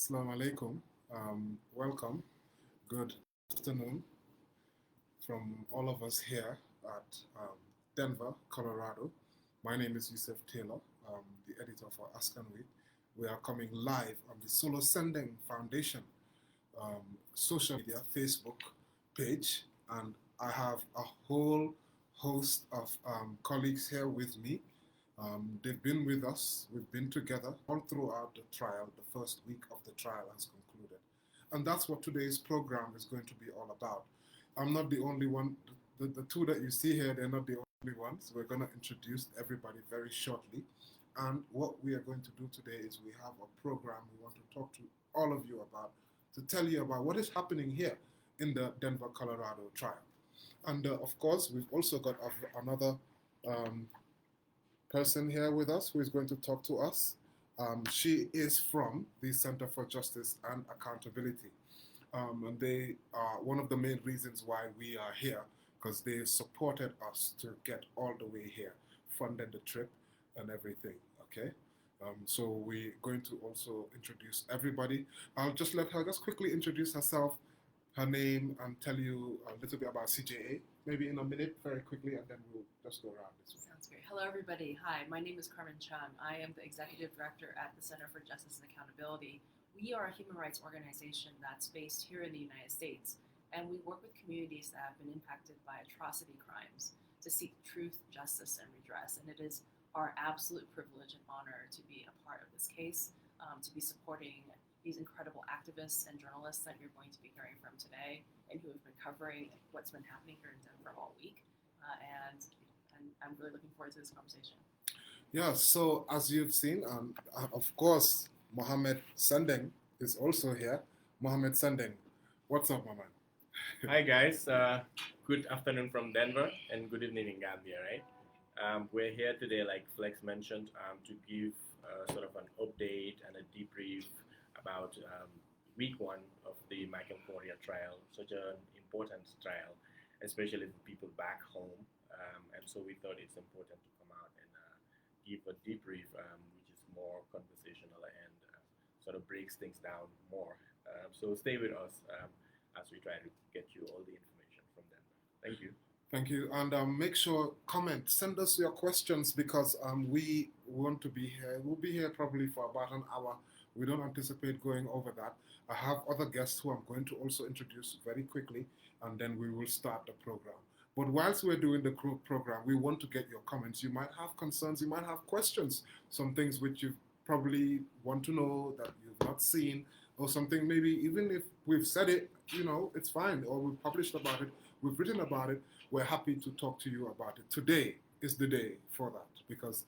Assalamu alaikum. Welcome. Good afternoon from all of us here at Denver, Colorado. My name is Yusuf Taylor, the editor for Ask and Wait. We are coming live on the Solo Sending Foundation social media Facebook page, and I have a whole host of colleagues here with me. They've been with us, we've been together all throughout the trial. The first week of the trial has concluded. And that's what today's program is going to be all about. I'm not the only one. The two that you see here, they're not the only ones. We're going to introduce everybody very shortly. And what we are going to do today is we have a program we want to talk to all of you about, to tell you about what is happening here in the Denver, Colorado trial. And of course, we've also got another person here with us who is going to talk to us. She is from the Center for Justice and Accountability. And they are one of the main reasons why we are here, because they supported us to get all the way here, funded the trip and everything, okay? So we're going to also introduce everybody. I'll just let her just quickly introduce herself, her name, and tell you a little bit about CJA, maybe in a minute, very quickly, and then we'll just go around this way. Sounds great. Hello, everybody. Hi, my name is Carmen Chan. I am the Executive Director at the Center for Justice and Accountability. We are a human rights organization that's based here in the United States, and we work with communities that have been impacted by atrocity crimes to seek truth, justice, and redress. And it is our absolute privilege and honor to be a part of this case, to be supporting these incredible activists and journalists that you're going to be hearing from today, and who have been covering what's been happening here in Denver all week. And I'm really looking forward to this conversation. Yeah, so as you've seen, of course, Mohammed Sandeng is also here. Mohammed Sandeng, what's up, my man? Hi guys, good afternoon from Denver and good evening in Gambia, right? We're here today, like Flex mentioned, to give sort of an update and a debrief about week one of the Michael Correa trial, such an important trial, especially for people back home. And so we thought it's important to come out and give a debrief, which is more conversational and sort of breaks things down more. So stay with us as we try to get you all the information from them. Thank you. Thank you. And make sure, comment, send us your questions, because we want to be here. We'll be here probably for about an hour. We don't anticipate going over that. I have other guests who I'm going to also introduce very quickly, and then we will start the program. But whilst we're doing the program, we want to get your comments. You might have concerns, you might have questions, some things which you probably want to know that you've not seen, or something maybe even if we've said it, it's fine, or we've published about it, we've written about it, we're happy to talk to you about it. Today is the day for that, because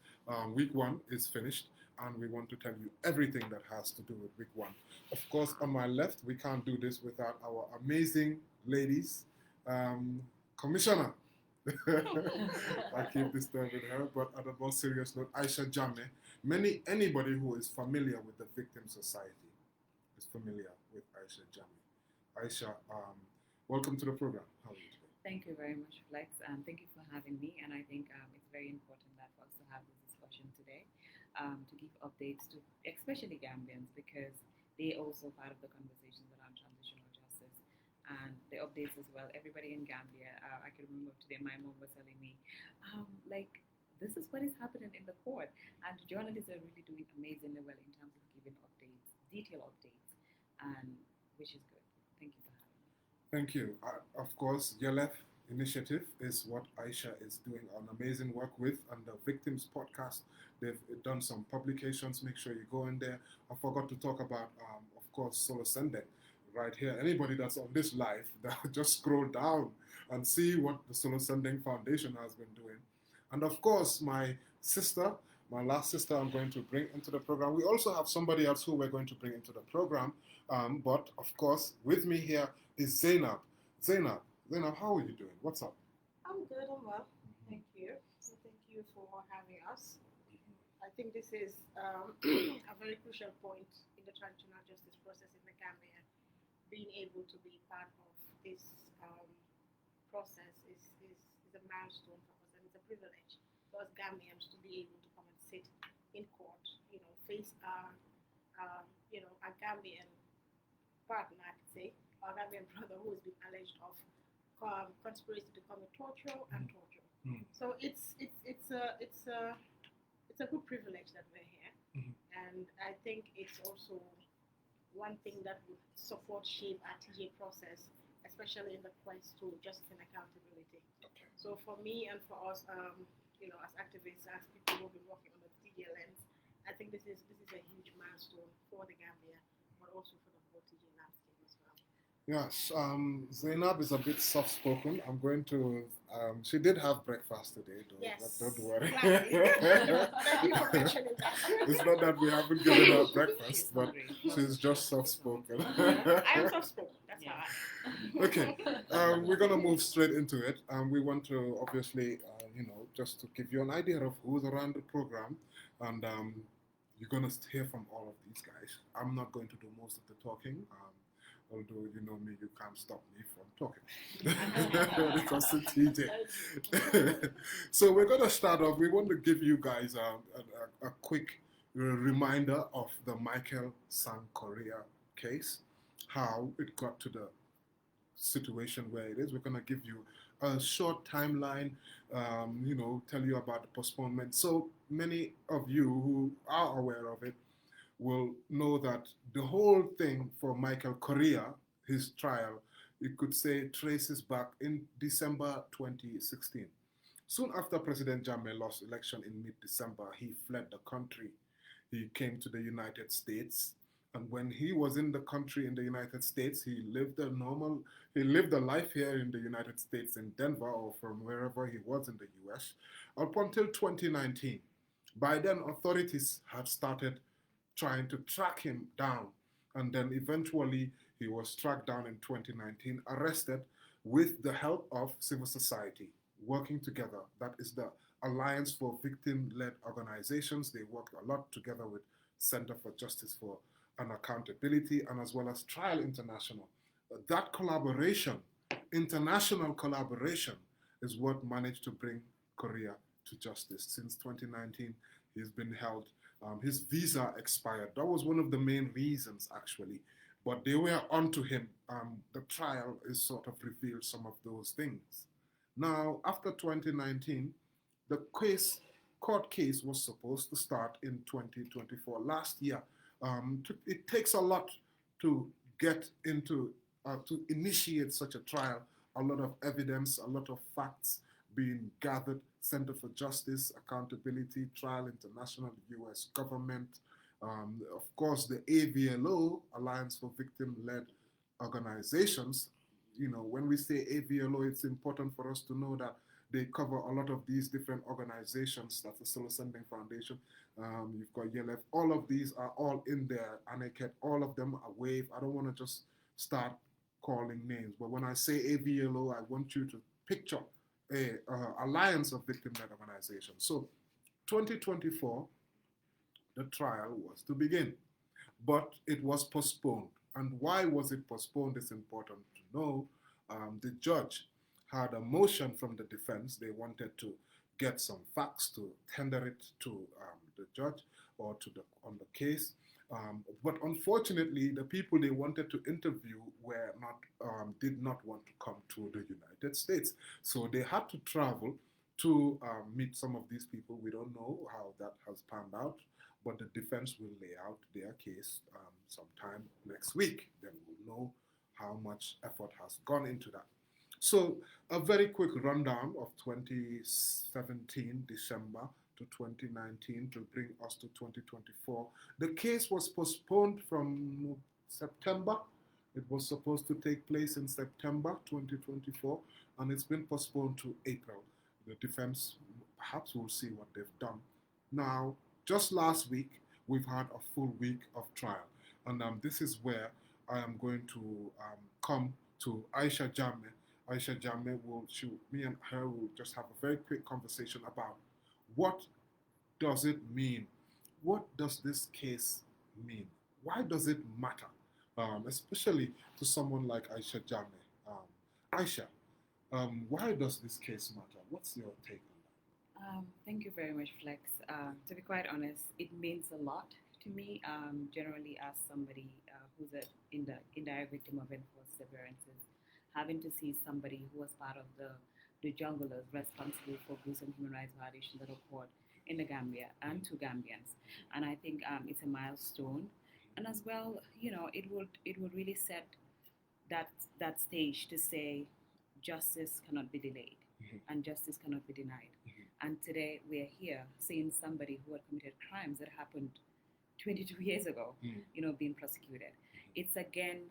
week one is finished, and we want to tell you everything that has to do with week one. Of course, on my left, we can't do this without our amazing ladies. Commissioner, I keep disturbing her, but on a more serious note, Yahya Jammeh. Anybody who is familiar with the Victim Society is familiar with Yahya Jammeh. Yahya, welcome to the program. How are you today? Thank you very much, Flex, and thank you for having me. And I think it's very important that for us to have this discussion today, to give updates to especially Gambians, because they also part of the conversations around transitional justice and the updates as well. Everybody in Gambia, I can remember today my mom was telling me, this is what is happening in the court, and the journalists are really doing amazingly well in terms of giving updates, detailed updates, and which is good. Thank you for having me. Thank you. Of course, Yelef Initiative is what Yahya is doing an amazing work with, and the Victims podcast. They've done some publications. Make sure you go in there. I forgot to talk about, of course, Solo Sending right here. Anybody that's on this live, just scroll down and see what the Solo Sending Foundation has been doing. And of course, my last sister I'm going to bring into the program. We also have somebody else who we're going to bring into the program. But of course, with me here is Zainab. Zainab, how are you doing? What's up? I'm good, I'm well. Thank you. So thank you for having us. I think this is a very crucial point in the transitional justice process in the Gambia. Being able to be part of this process is a milestone for us, and it's a privilege for us Gambians to be able to come and sit in court, face a Gambian partner, I could say, or a Gambian brother who has been alleged of conspiracy to commit torture and torture. Mm. So it's a good privilege that we're here, and I think it's also one thing that would support shape our TJ process, especially in the quest to justice and accountability. Okay. So for me and for us, as activists, as people who've been working on the TJ lens, I think this is a huge milestone for the Gambia, but also for the whole TJ landscape as well. Yes, Zainab is a bit soft-spoken. I'm going to. She did have breakfast today, though. Yes. But don't worry. Thank you for mentioning that. It's not that we haven't given her breakfast, She's but hungry. she's just soft-spoken. I am soft spoken. That's Yeah. how I am. Okay, we're gonna move straight into it. We want to obviously, just to give you an idea of who's around the program, and you're gonna hear from all of these guys. I'm not going to do most of the talking. Although you know me, you can't stop me from talking because it's TJ. So we're gonna start off. We want to give you guys a quick reminder of the Michael Sang Correa case, how it got to the situation where it is. We're going to give you a short timeline, tell you about the postponement. So many of you who are aware of it will know that the whole thing for Michael Correa, his trial, you could say traces back in December 2016. Soon after President Jammeh lost election in mid-December, he fled the country. He came to the United States. And when he was in the country in the United States, he lived a life here in the United States in Denver or from wherever he was in the US up until 2019. By then, authorities had started trying to track him down. And then eventually he was tracked down in 2019, arrested with the help of civil society, working together. That is the Alliance for Victim-Led Organizations. They work a lot together with Center for Justice for and Accountability, and as well as Trial International. That collaboration, international collaboration, is what managed to bring Correa to justice. Since 2019, he's been held. His visa expired. That was one of the main reasons, actually. But they were onto him. The trial is sort of revealed some of those things. Now, after 2019, the court case was supposed to start in 2024, last year. It takes a lot to get into, to initiate such a trial. A lot of evidence, a lot of facts being gathered. Center for Justice, Accountability, Trial International, US government. Of course, the AVLO, Alliance for Victim-Led Organizations. When we say AVLO, it's important for us to know that they cover a lot of these different organizations. That's the Solar Sending Foundation. You've got YLF. All of these are all in there, and I kept all of them a wave. I don't want to just start calling names, but when I say AVLO, I want you to picture a alliance of victim-led organizations. So 2024, the trial was to begin, but it was postponed. And why was it postponed is important to know. The judge had a motion from the defense. They wanted to get some facts to tender it to the judge or on the case. But unfortunately, the people they wanted to interview did not want to come to the United States. So they had to travel to meet some of these people. We don't know how that has panned out, but the defense will lay out their case sometime next week. Then we'll know how much effort has gone into that. So a very quick rundown of 2017, December, to 2019 to bring us to 2024. The case was postponed from September. It was supposed to take place in September 2024, and it's been postponed to April. The defense perhaps will see what they've done. Now, just last week, we've had a full week of trial, and this is where I am going to come to Yahya Jammeh. Yahya Jammeh me and her will just have a very quick conversation about what does it mean? What does this case mean? Why does it matter? Especially to someone like Yahya Jammeh. Yahya, why does this case matter? What's your take on that? Thank you very much, Flex. To be quite honest, it means a lot To me, generally, as somebody who's an indirect victim of enforced severances, having to see somebody who was part of the junglers responsible for gruesome human rights violations that occurred in the Gambia and to Gambians, and I think it's a milestone, and as well, it would really set that that stage to say justice cannot be delayed and justice cannot be denied. And today we're here seeing somebody who had committed crimes that happened 22 years ago, being prosecuted. It's again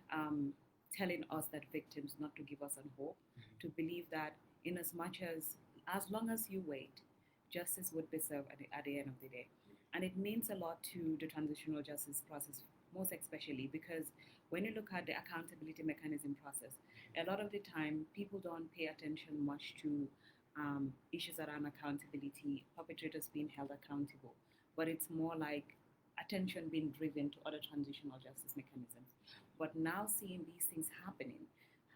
telling us that victims not to give us on hope, to believe that in as much as long as you wait, justice would be served at the end of the day. And it means a lot to the transitional justice process, most especially because when you look at the accountability mechanism process, a lot of the time people don't pay attention much to issues around accountability, perpetrators being held accountable, but it's more like attention being driven to other transitional justice mechanisms. But now seeing these things happening,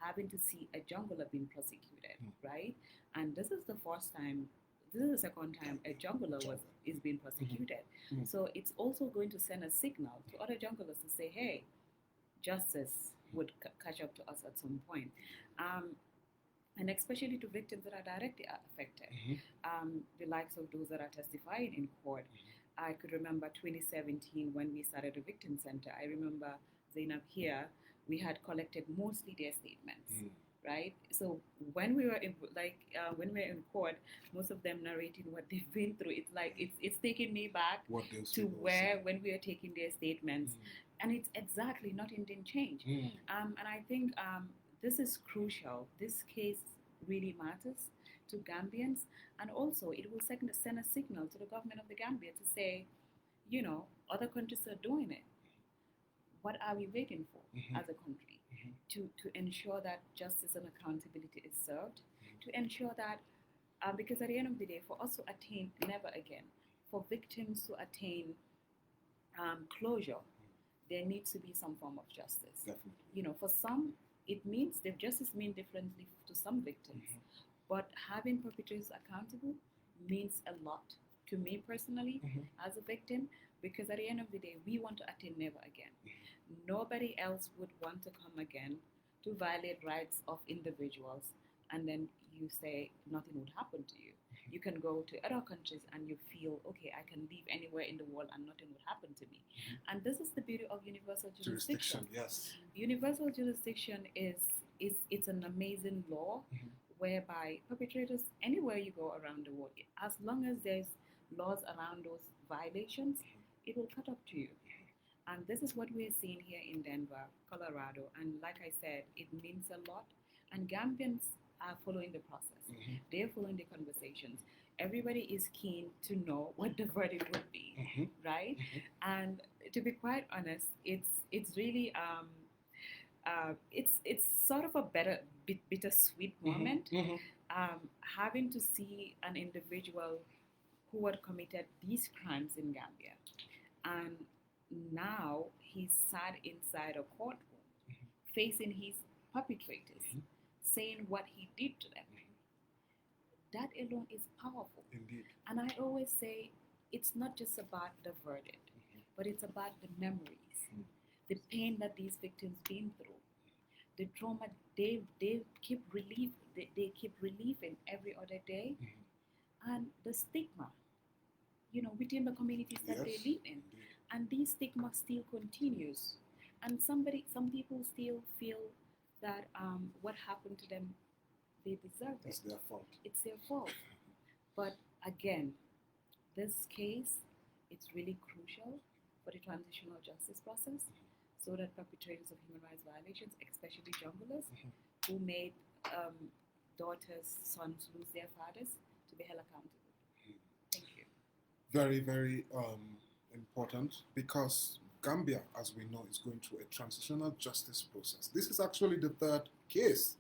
having to see a jungler being prosecuted, right? And this is the second time a jungler is being prosecuted. So it's also going to send a signal to other junglers to say, hey, justice would catch up to us at some point. And especially to victims that are directly affected, the likes of those that are testifying in court. I could remember 2017 when we started the victim center. I remember Zainab here, we had collected mostly their statements, right? So when we were in court, most of them narrating what they've been through. It's like it's taking me back to where when we were taking their statements, and it's exactly nothing didn't change. And I think this is crucial. This case really matters to Gambians, and also it will send a signal to the government of the Gambia to say, other countries are doing it. What are we waiting for as a country to ensure that justice and accountability is served, to ensure that, because at the end of the day, for us to attain never again, for victims to attain closure, there needs to be some form of justice. Definitely. For some, it means the justice means differently to some victims, but having perpetrators accountable means a lot to me personally as a victim, because at the end of the day, we want to attain never again. Nobody else would want to come again to violate rights of individuals, and then you say nothing would happen to you. You can go to other countries and you feel, okay, I can live anywhere in the world and nothing would happen to me. And this is the beauty of universal jurisdiction. Yes. Universal jurisdiction it's an amazing law whereby perpetrators, anywhere you go around the world, as long as there's laws around those violations, it will cut up to you. And this is what we're seeing here in Denver, Colorado. And like I said, it means a lot. And Gambians are following the process. They're following the conversations. Everybody is keen to know what the verdict would be, right? And to be quite honest, it's really it's sort of a bittersweet moment, having to see an individual who had committed these crimes in Gambia, and now he's sat inside a courtroom, facing his perpetrators, saying what he did to them. That alone is powerful. Indeed. And I always say it's not just about the verdict, but it's about the memories, the pain that these victims been through, the trauma they keep they keep relieving every other day, and the stigma, within the communities that they live in. And this stigma still continues. And some people still feel that what happened to them, they deserve it. It's their fault. It's their fault. But again, this case, it's really crucial for the transitional justice process, so that perpetrators of human rights violations, especially junglers, who made daughters, sons lose their fathers, to be held accountable. Thank you. Very, very important, because Gambia, as we know, is going through a transitional justice process. This is actually the third case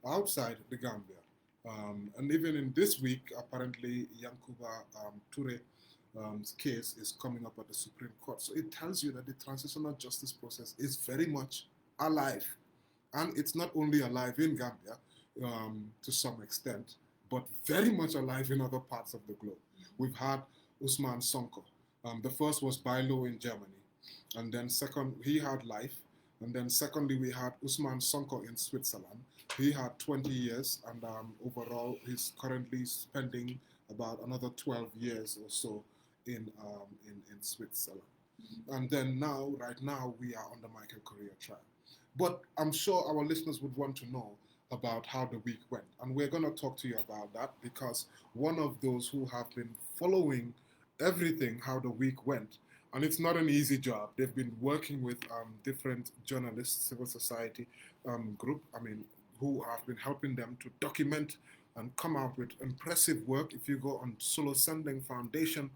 outside the Gambia. And even in this week, apparently, Yankuba Toure's case is coming up at the Supreme Court. So it tells you that the transitional justice process is very much alive. And it's not only alive in Gambia to some extent, but very much alive in other parts of the globe. We've had Usman Sonko The first was Bailo in Germany, and then second he had life, and then secondly we had Usman Sonko in Switzerland. He had 20 years, and overall he's currently spending about another 12 years or so in Switzerland. And then right now, we are on the Michael Correa trial. But I'm sure our listeners would want to know about how the week went. And we're going to talk to you about that because one of those who have been following everything, how the week went, and it's not an easy job. They've been working with different journalists, civil society group, who have been helping them to document and come out with impressive work. If you go on Solo Sending Foundation,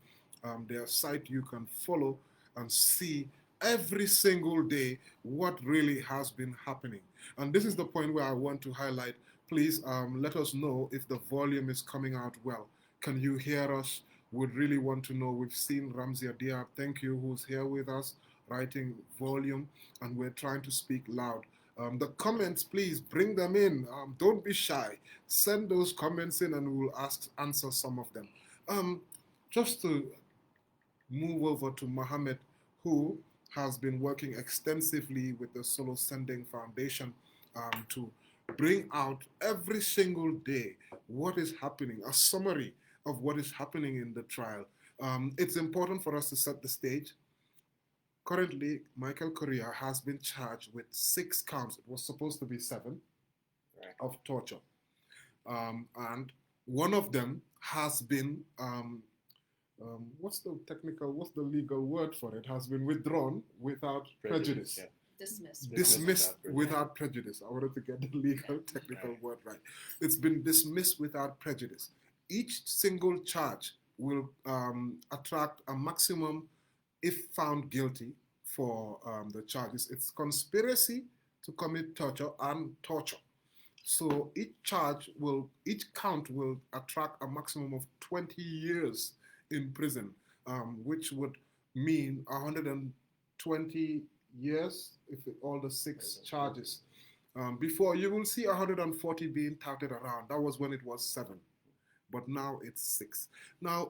their site, you can follow and see every single day what really has been happening. And this is the point where I want to highlight. Please let us know if the volume is coming out well. Can you hear us? Would really want to know. We've seen Ramzia Diab, thank you, who's here with us, writing volume, and we're trying to speak loud. The comments, please bring them in. Don't be shy. Send those comments in and we'll answer some of them. Just to move over to Mohammed, who has been working extensively with the Solo Sending Foundation to bring out every single day what is happening, a summary of what is happening in the trial. It's important for us to set the stage. Currently, Michael Correa has been charged with 6 counts. It was supposed to be 7 of torture. And one of them has been, what's the legal word for it? Has been withdrawn without prejudice. Yeah. Dismissed without prejudice. I wanted to get the legal technical word right. It's been dismissed without prejudice. Each single charge will attract a maximum, if found guilty for the charges. It's conspiracy to commit torture and torture. So each count will attract a maximum of 20 years in prison, which would mean 120 years if all the 6 charges. Before, you will see 140 being touted around. That was when it was 7. But now it's 6. Now,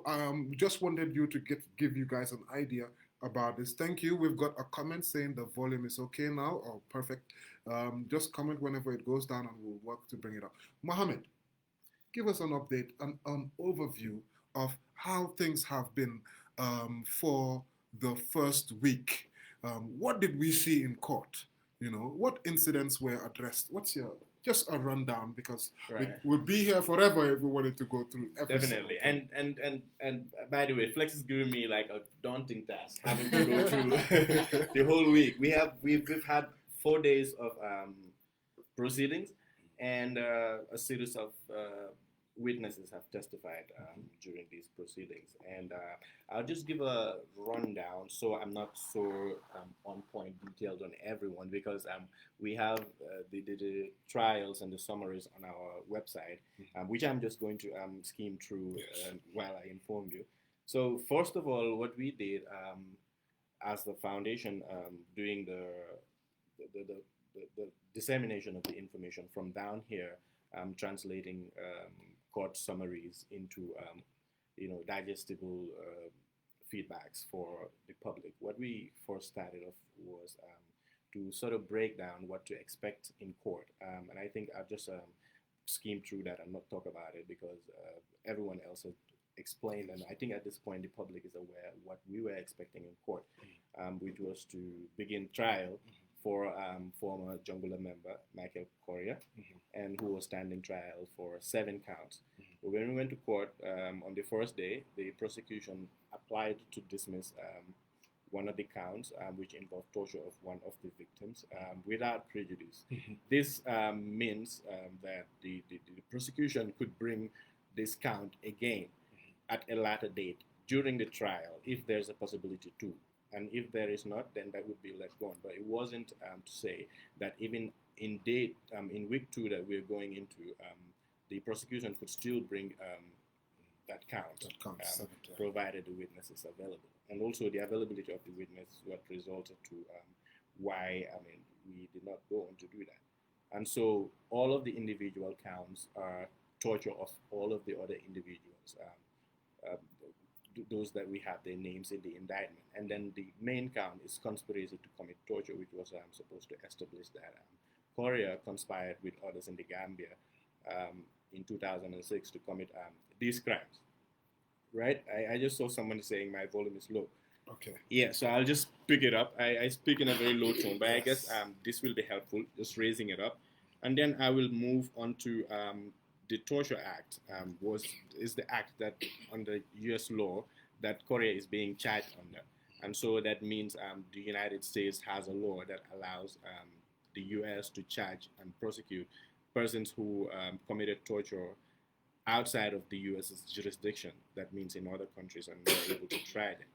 just wanted you to give you guys an idea about this. Thank you. We've got a comment saying the volume is okay now. Oh, perfect. Just comment whenever it goes down and we'll work to bring it up. Mohammed, give us an update, an overview of how things have been for the first week. What did we see in court? What incidents were addressed? What's just a rundown, because Right. it would be here forever if we wanted to go through every Definitely. single thing. And by the way, Flex is giving me like a daunting task, having to go through the whole week. We've had 4 days of proceedings, and a series of witnesses have testified during these proceedings. And I'll just give a rundown, so I'm not so on point detailed on everyone, because we have the trials and the summaries on our website, which I'm just going to skim through while I inform you. So first of all, what we did as the foundation, doing the dissemination of the information from down here, translating court summaries into digestible feedbacks for the public. What we first started off was to sort of break down what to expect in court, and I think I'll just skim through that and not talk about it, because everyone else has explained, and I think at this point the public is aware what we were expecting in court, which was to begin trial for former Jungula member Michael Correa, and who was standing trial for 7 counts. When we went to court on the first day, the prosecution applied to dismiss one of the counts, which involved torture of one of the victims, without prejudice. This means that the prosecution could bring this count again at a later date during the trial, if there's a possibility to. And if there is not, then that would be let go. But it wasn't to say that even in week 2 that we're going into, the prosecution could still bring that count, provided the witness is available. And also the availability of the witness is what resulted to why we did not go on to do that. And so all of the individual counts are torture of all of the other individuals. those that we have their names in the indictment. And then the main count is conspiracy to commit torture, which was supposed to establish that Correa conspired with others in the Gambia in 2006 to commit these crimes. Right? I just saw someone saying my volume is low. Okay. Yeah, so I'll just pick it up. I speak in a very low tone, but I guess this will be helpful, just raising it up. And then I will move on to the Torture Act, is the act that under U.S. law that Correa is being charged under. And so that means the United States has a law that allows the U.S. to charge and prosecute persons who committed torture outside of the U.S.'s jurisdiction. That means in other countries, and they're able to try them.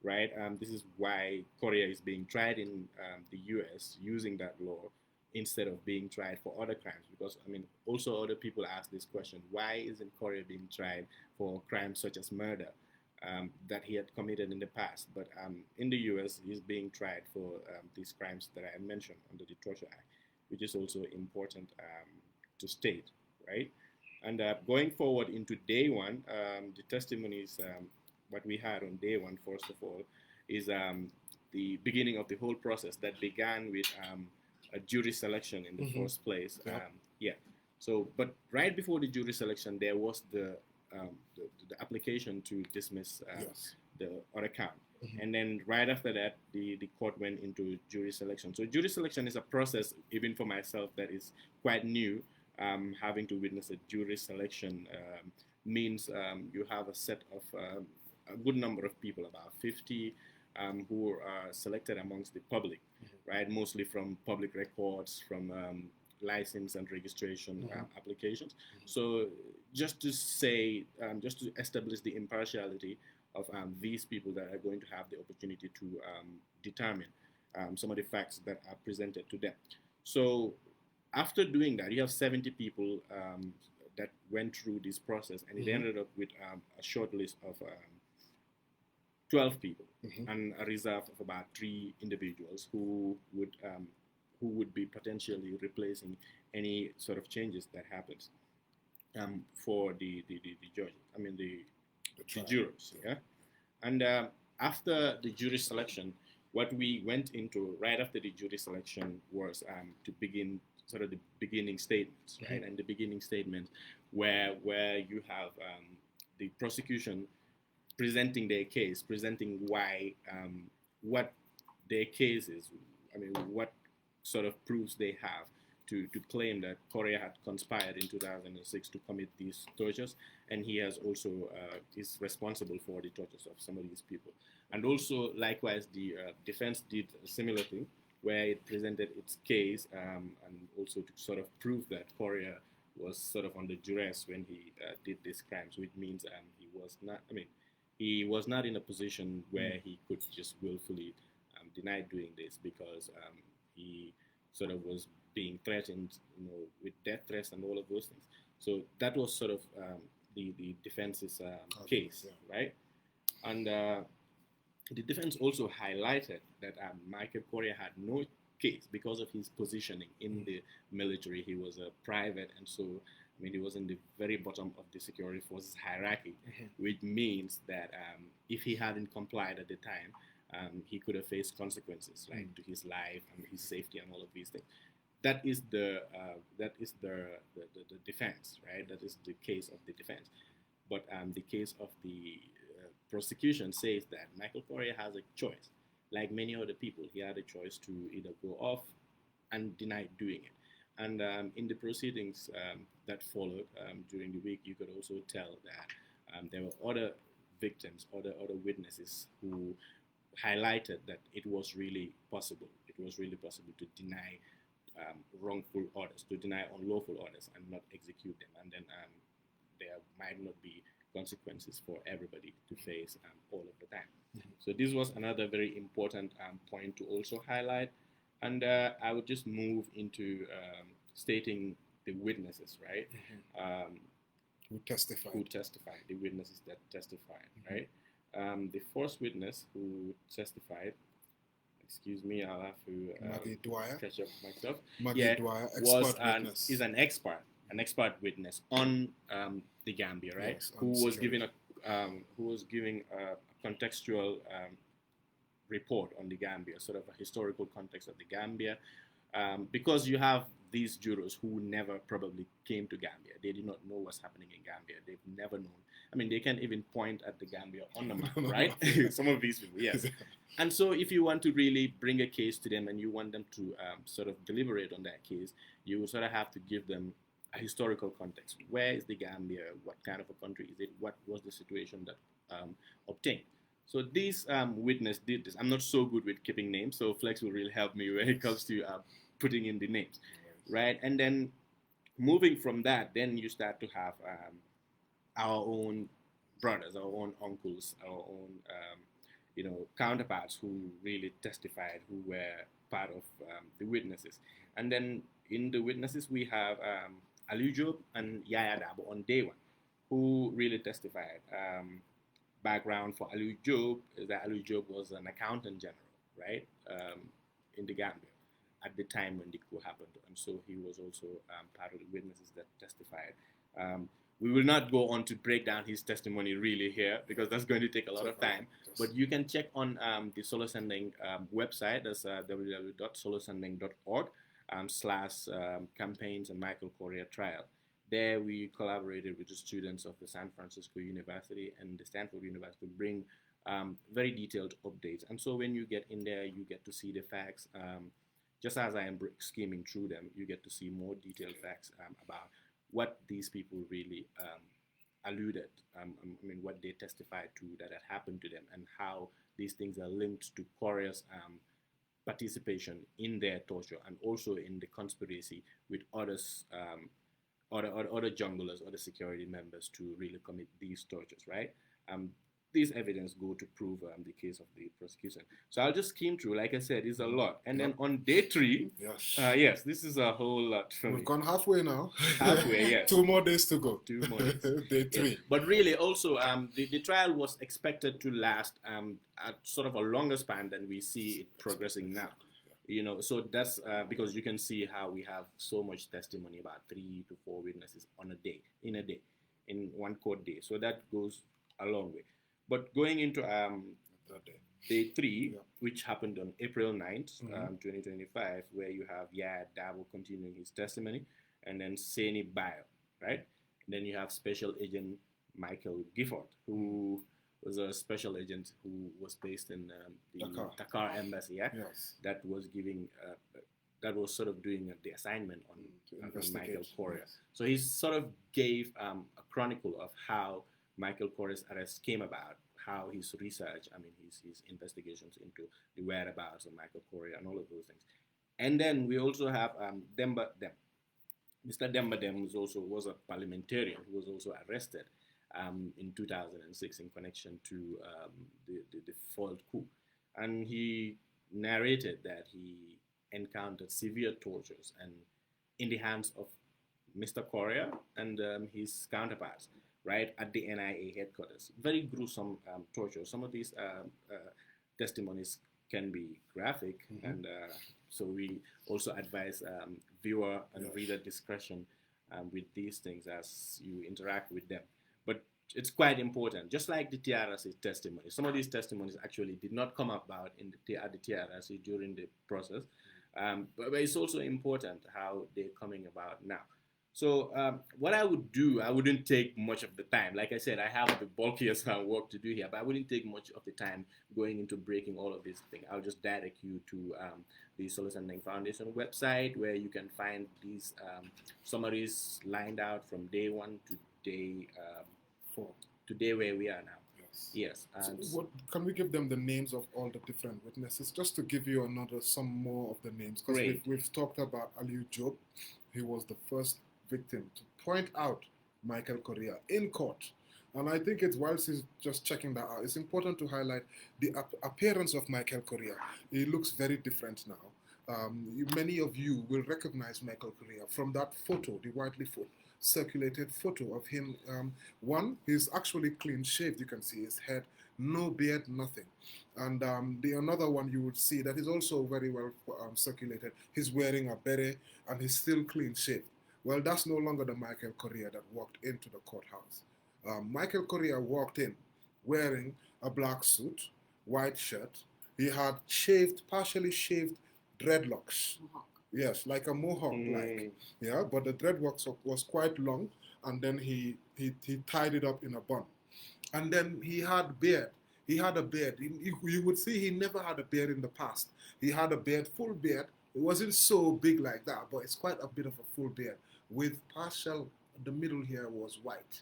Right? This is why Correa is being tried in the U.S. using that law instead of being tried for other crimes. Because, I mean, also other people ask this question, why isn't Correa being tried for crimes such as murder that he had committed in the past? But in the U.S., he's being tried for these crimes that I mentioned under the Torture Act, which is also important to state, right? And going forward into day one, the testimonies, what we had on day one, first of all, is the beginning of the whole process that began with a jury selection in the first place. So, but right before the jury selection, there was the application to dismiss the other count. And then right after that, the court went into jury selection. So jury selection is a process, even for myself, that is quite new. Having to witness a jury selection means you have a set of a good number of people, about 50, who are selected amongst the public, right? Mostly from public records, from license and registration applications. So just to say, just to establish the impartiality of these people that are going to have the opportunity to determine some of the facts that are presented to them. So after doing that, you have 70 people that went through this process, and it ended up with a short list of 12 people and a reserve of about 3 individuals who would be potentially replacing any sort of changes that happens for the judge. I mean the jurors. Yeah. And after the jury selection, what we went into right after the jury selection was to begin sort of the beginning statements, right? And the beginning statements where you have the prosecution presenting their case, presenting why, what their case is. I mean, what sort of proofs they have to claim that Correa had conspired in 2006 to commit these tortures, and he has also is responsible for the tortures of some of these people. And also, likewise, the defense did a similar thing, where it presented its case and also to sort of prove that Correa was sort of under duress when he did these crimes, which means he was not. I mean, he was not in a position where he could just willfully deny doing this, because he sort of was being threatened, with death threats and all of those things. So that was sort of the defense's case, right? And the defense also highlighted that Michael Correa had no case because of his positioning in the military. He was a private, and so, I mean, he was in the very bottom of the security forces hierarchy, which means that if he hadn't complied at the time, he could have faced consequences, to his life and his safety and all of these things. That is the defense, right? That is the case of the defense. But the case of the prosecution says that Michael Correa has a choice. Like many other people, he had a choice to either go off and deny doing it. And in the proceedings that followed during the week, you could also tell that there were other victims, other witnesses who highlighted that it was really possible. It was really possible to deny wrongful orders, to deny unlawful orders and not execute them. And then there might not be consequences for everybody to face all of the time. So this was another very important point to also highlight. And I would just move into stating the witnesses, right? Who testified, the witnesses that testified, right? The first witness who testified, excuse me, I'll have to catch up myself. Dwyer, is an expert witness on the Gambia, right? Yes, who was given who was giving a contextual report on the Gambia, sort of a historical context of the Gambia, because you have these jurors who never probably came to Gambia. They did not know what's happening in Gambia. They've never known. I mean, they can't even point at the Gambia on the map, right? Some of these people, yes. And so if you want to really bring a case to them and you want them to sort of deliberate on that case, you sort of have to give them a historical context. Where is the Gambia? What kind of a country is it? What was the situation that obtained? So this witness did this. I'm not so good with keeping names, so Flex will really help me when it comes to putting in the names, right? And then moving from that, then you start to have our own brothers, our own uncles, our own, counterparts who really testified, who were part of the witnesses. And then in the witnesses, we have Aliou Jobe and Yahya Jammeh on day one, who really testified. Background for Aliou Jobe is that Aliou Jobe was an accountant general, right, in the Gambia at the time when the coup happened. And so he was also part of the witnesses that testified. We will not go on to break down his testimony really here because that's going to take a lot of time. But you can check on the Solo Sending website. That's www.solosending.org /campaigns and Michael Correa trial. There we collaborated with the students of the San Francisco University and the Stanford University to bring very detailed updates. And so when you get in there, you get to see the facts. Just as I am skimming through them, you get to see more detailed facts about what these people really alluded, what they testified to that had happened to them and how these things are linked to Correa's participation in their torture and also in the conspiracy with others, other junglers, other security members to really commit these tortures, right? These evidence go to prove the case of the prosecution. So I'll just skim through. Like I said, it's a lot. And then on day 3, yes, this is a whole lot. We've gone halfway now. Halfway, yes. 2 more days to go. 2 more days. Day 3. Yes. But really, also, the trial was expected to last at sort of a longer span than we see it progressing now. So that's because you can see how we have so much testimony, about 3 to 4 witnesses in one court day. So that goes a long way. But going into day 3, which happened on April 9th, 2025, where you have Yahya Jammeh continuing his testimony, and then Seni Bayo, right? And then you have Special Agent Michael Gifford, who was a special agent who was based in the Dakar embassy, that was giving, that was sort of doing the assignment on Michael Correa. So he sort of gave a chronicle of how Michael Correa's arrest came about, how his research, his investigations into the whereabouts of Michael Correa and all of those things. And then we also have Demba Dem. Mr. Demba Dem was a parliamentarian who was also arrested in 2006 in connection to the failed coup. And he narrated that he encountered severe tortures and in the hands of Mr. Correa and his counterparts, right, at the NIA headquarters. Very gruesome torture. Some of these testimonies can be graphic, and so we also advise viewer and reader discretion with these things as you interact with them. But it's quite important, just like the TRC testimony. Some of these testimonies actually did not come about at the TRC during the process, but it's also important how they're coming about now. So what I would do, I wouldn't take much of the time. Like I said, I have the bulkiest work to do here, but I wouldn't take much of the time going into breaking all of these things. I'll just direct you to the Solo Sending Foundation website, where you can find these summaries lined out from day 1 to day 4, to day where we are now. Yes. So can we give them the names of all the different witnesses, just to give you some more of the names? Because we've talked about Aliou Jobe. He was the first victim to point out Michael Correa in court. And I think it's, whilst he's just checking that out, it's important to highlight the appearance of Michael Correa. He looks very different now. Many of you will recognize Michael Correa from that photo, the widely circulated photo of him. One, he's actually clean shaved. You can see his head, no beard, nothing. And the another one you would see that is also very well circulated. He's wearing a beret and he's still clean shaved. Well, that's no longer the Michael Correa that walked into the courthouse. Michael Correa walked in wearing a black suit, white shirt. He had partially shaved dreadlocks. Mohawk. Yes, like a mohawk, yeah. But the dreadlocks was quite long, and then he tied it up in a bun, and then he had beard. He had a beard. You would see he never had a beard in the past. He had a beard, full beard. It wasn't so big like that, but it's quite a bit of a full beard with partial. The middle here was white.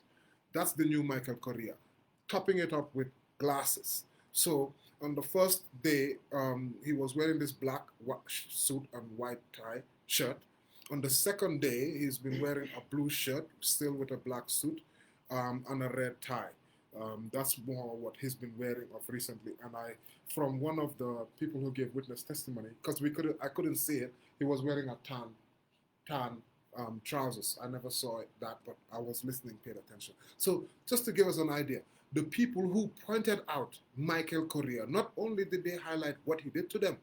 That's the new Michael Correa, topping it up with glasses. So on the first day, he was wearing this black suit and white tie shirt. On the second day, he's been wearing a blue shirt, still with a black suit, and a red tie. That's more what he's been wearing of recently. And from one of the people who gave witness testimony, because I couldn't see it, he was wearing a tan trousers. I never saw that, but I was listening, paid attention. So just to give us an idea, the people who pointed out Michael Correa, not only did they highlight what he did to them,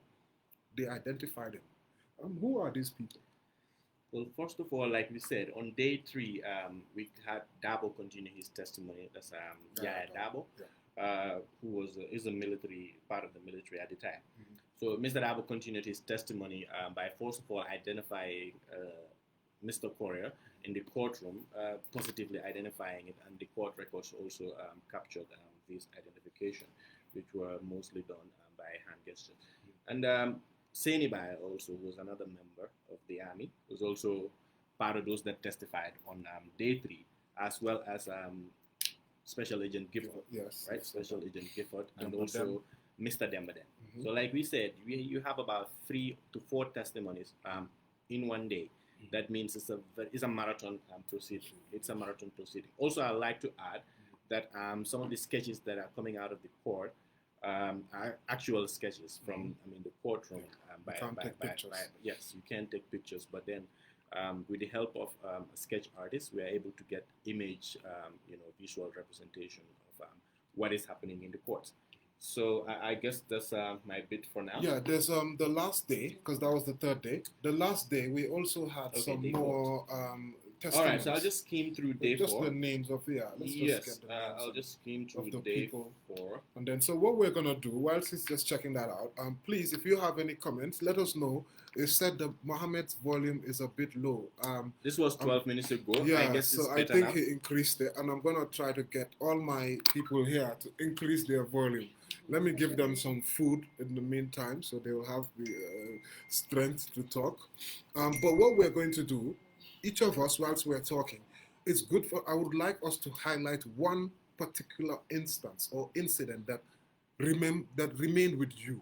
they identified him. Who are these people? Well, first of all, like we said, on day 3, we had Dabo continue his testimony. That's Yahya Dabo, who is a military, part of the military at the time. Mm-hmm. So Mr. Dabo continued his testimony by first of all identifying Mr. Correa in the courtroom, positively identifying it, and the court records also captured this identification, which were mostly done by hand gesture. Mm-hmm. And Senibai also was another member of the army, was also part of those that testified on day 3, as well as Special Agent Gifford, yes, right? Special Agent Gifford, and also Mr. Dembaden. Mm-hmm. So like we said, you have about 3 to 4 testimonies in one day. Mm-hmm. That means it's a marathon proceeding. It's a marathon proceeding. Also, I'd like to add that some of the sketches that are coming out of the court are actual sketches from the courtroom. Yes, you can take pictures, but then with the help of a sketch artist, we are able to get image, visual representation of what is happening in the courts. So I guess that's my bit for now. Yeah, there's the last day, because that was the 3rd day. The last day we also had some more testimonies. All right, so I'll just skim through day 4. Just the names of let's yes, just get the names I'll just skim through of the day people. 4. And then, so what we're gonna do, whilst he's just checking that out, please, if you have any comments, let us know. It said that Mohammed's volume is a bit low. This was 12 minutes ago. Yeah, I guess so it's I think now. he increased it, and I'm gonna try to get all my people here to increase their volume. Let me give them some food in the meantime, so they will have the strength to talk. But what we're going to do, each of us, whilst we're talking, it's good I would like us to highlight one particular instance or incident that remained with you,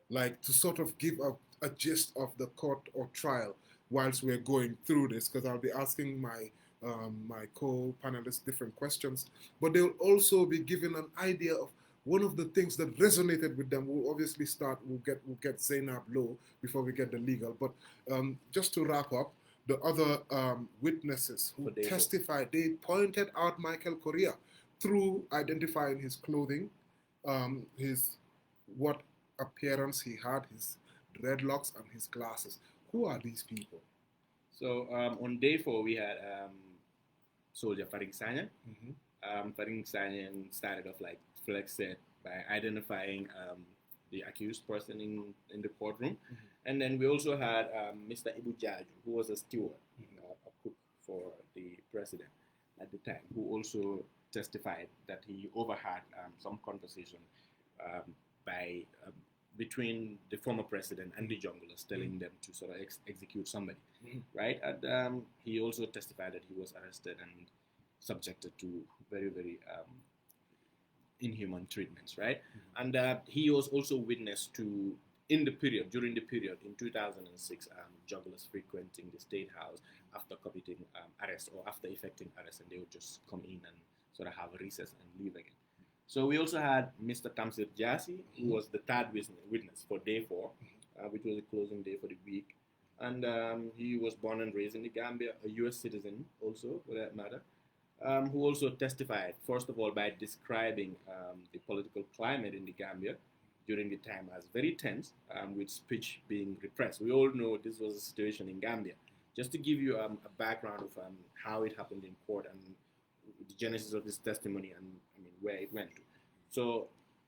like to sort of give a gist of the court or trial whilst we're going through this, because I'll be asking my co-panelists different questions, but they'll also be given an idea of one of the things that resonated with them. We'll obviously we'll get Zainab Low before we get the legal, but just to wrap up, the other witnesses who testified, they pointed out Michael Correa through identifying his clothing, what appearance he had, his dreadlocks, and his glasses. Who are these people? So on day 4, we had Soldier Faring Sanyan. Mm-hmm. Faring Sanyan started off, like Flex said, by identifying the accused person in the courtroom. Mm-hmm. And then we also had Mr. Ibu Jaju, who was a steward, a cook for the president at the time, who also testified that he overheard some conversation between the former president and the junglers, telling them to sort of execute somebody, right? And he also testified that he was arrested and subjected to very, very inhuman treatments, right? And he was also witness to, during the period in 2006, jugglers frequenting the State House after committing arrest or after effecting arrest, and they would just come in and sort of have a recess and leave again. So we also had Mr. Tamsir Jassi, who was the 3rd witness for day 4, which was the closing day for the week. And he was born and raised in the Gambia, a U.S. citizen also, for that matter, who also testified, first of all, by describing the political climate in the Gambia during the time as very tense, with speech being repressed. We all know this was a situation in Gambia. Just to give you a background of how it happened in court and the genesis of his testimony and where it went to. So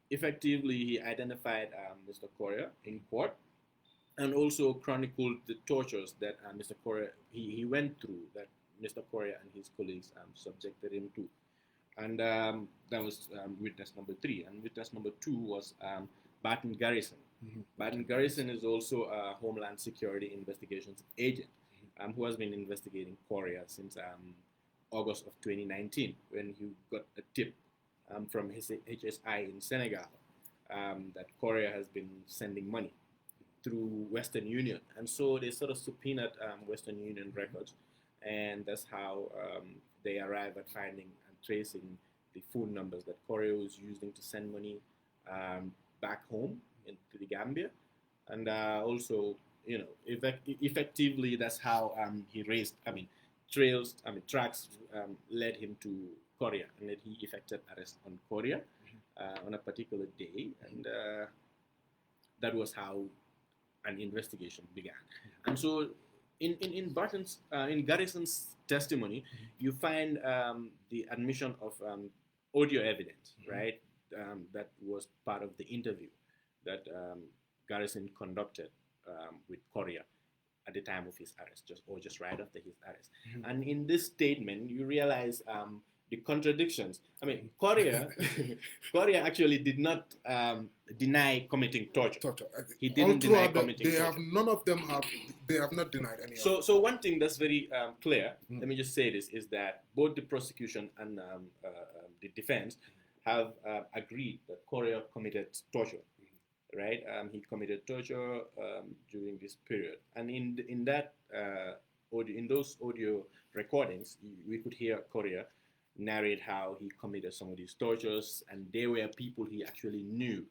effectively, he identified Mr. Correa in court, and also chronicled the tortures that Mr. Correa he went through, that Mr. Correa and his colleagues subjected him to. And that was witness number 3. And witness number 2 was Barton Garrison. Barton Garrison is also a Homeland Security Investigations agent who has been investigating Correa since August of 2019, when he got a tip from his HSI in Senegal that Correa has been sending money through Western Union. And so they sort of subpoenaed Western Union records, and that's how they arrive at finding and tracing the phone numbers that Correa was using to send money back home into the Gambia. And also, effectively, that's how he tracks led him to Correa, and that he effected arrest on Correa on a particular day, and that was how an investigation began. And so, in Garrison's testimony, you find the admission of audio evidence, right? That was part of the interview that Garrison conducted with Correa at the time of his arrest, just right after his arrest. And in this statement, you realize the contradictions. Correa actually did not deny committing torture. He didn't deny committing torture. They have not denied any. So one thing that's very clear, let me just say this, is that both the prosecution and the defense have agreed that Correa committed torture. Right, he committed torture during this period, and in those audio recordings, we could hear Correa narrate how he committed some of these tortures, and they were people he actually knew,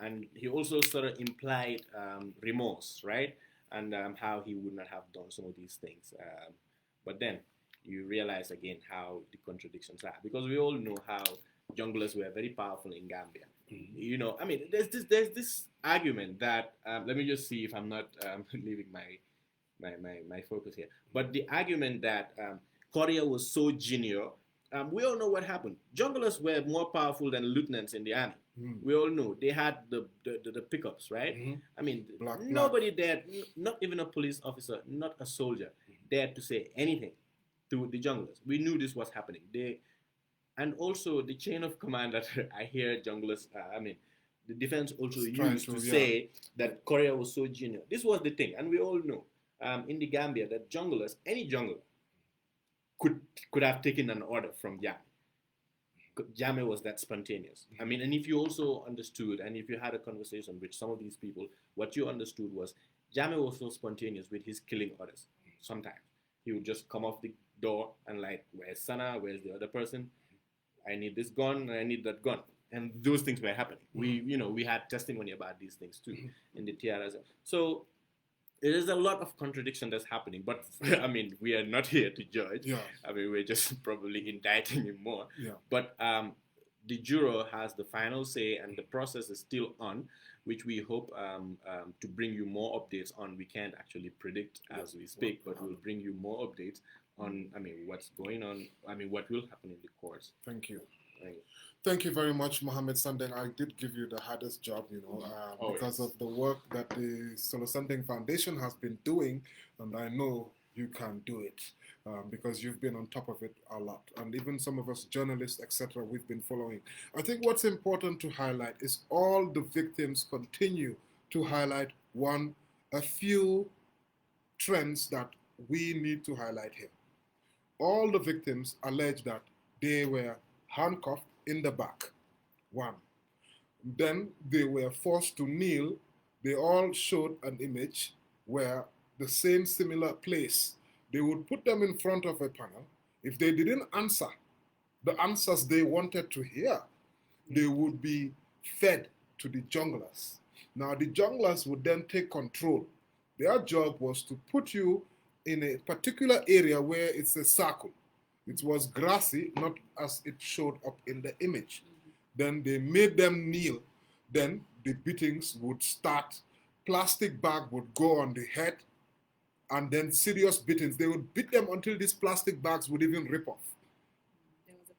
and he also sort of implied remorse, right, and how he would not have done some of these things, but then you realize again how the contradictions are, because we all know how junglers were very powerful in Gambia. There's this argument that let me just see if I'm not leaving my focus here. But the argument that Correa was so junior, we all know what happened. Junglers were more powerful than lieutenants in the army. We all know they had the pickups, right? Nobody dared, not even a police officer, not a soldier, dared to say anything to the junglers. We knew this was happening. And also the chain of command that I hear junglers, the defense also used to say that Correa was so junior. This was the thing, and we all know in the Gambia that any jungler, could have taken an order from Jammeh. Jammeh was that spontaneous. And if you also understood, and if you had a conversation with some of these people, what you understood was Jammeh was so spontaneous with his killing orders. Sometimes he would just come off the door and like, where's Sana? Where's the other person? I need this gun, I need that gun. And those things were happening. We had testimony about these things too in the TRS. So there is a lot of contradiction that's happening, but we are not here to judge. Yeah. We're just probably indicting him more. Yeah. But the juror has the final say, and the process is still on, which we hope to bring you more updates on. We can't actually predict as we speak, but we'll bring you more updates on, what's going on, what will happen in the courts. Thank you. Thank you very much, Mohammed Sandeng. I did give you the hardest job, because of the work that the Solo Sandeng Foundation has been doing, and I know you can do it because you've been on top of it a lot. And even some of us journalists, etc., we've been following. I think what's important to highlight is all the victims continue to highlight a few trends that we need to highlight here. All the victims allege that they were handcuffed in the back, one. Then they were forced to kneel. They all showed an image where the same similar place. They would put them in front of a panel. If they didn't answer the answers they wanted to hear, they would be fed to the junglers. Now the junglers would then take control. Their job was to put you in a particular area where it's a circle. It was grassy, not as it showed up in the image. Then they made them kneel. Then the beatings would start. Plastic bag would go on the head, and then serious beatings. They would beat them until these plastic bags would even rip off. There was a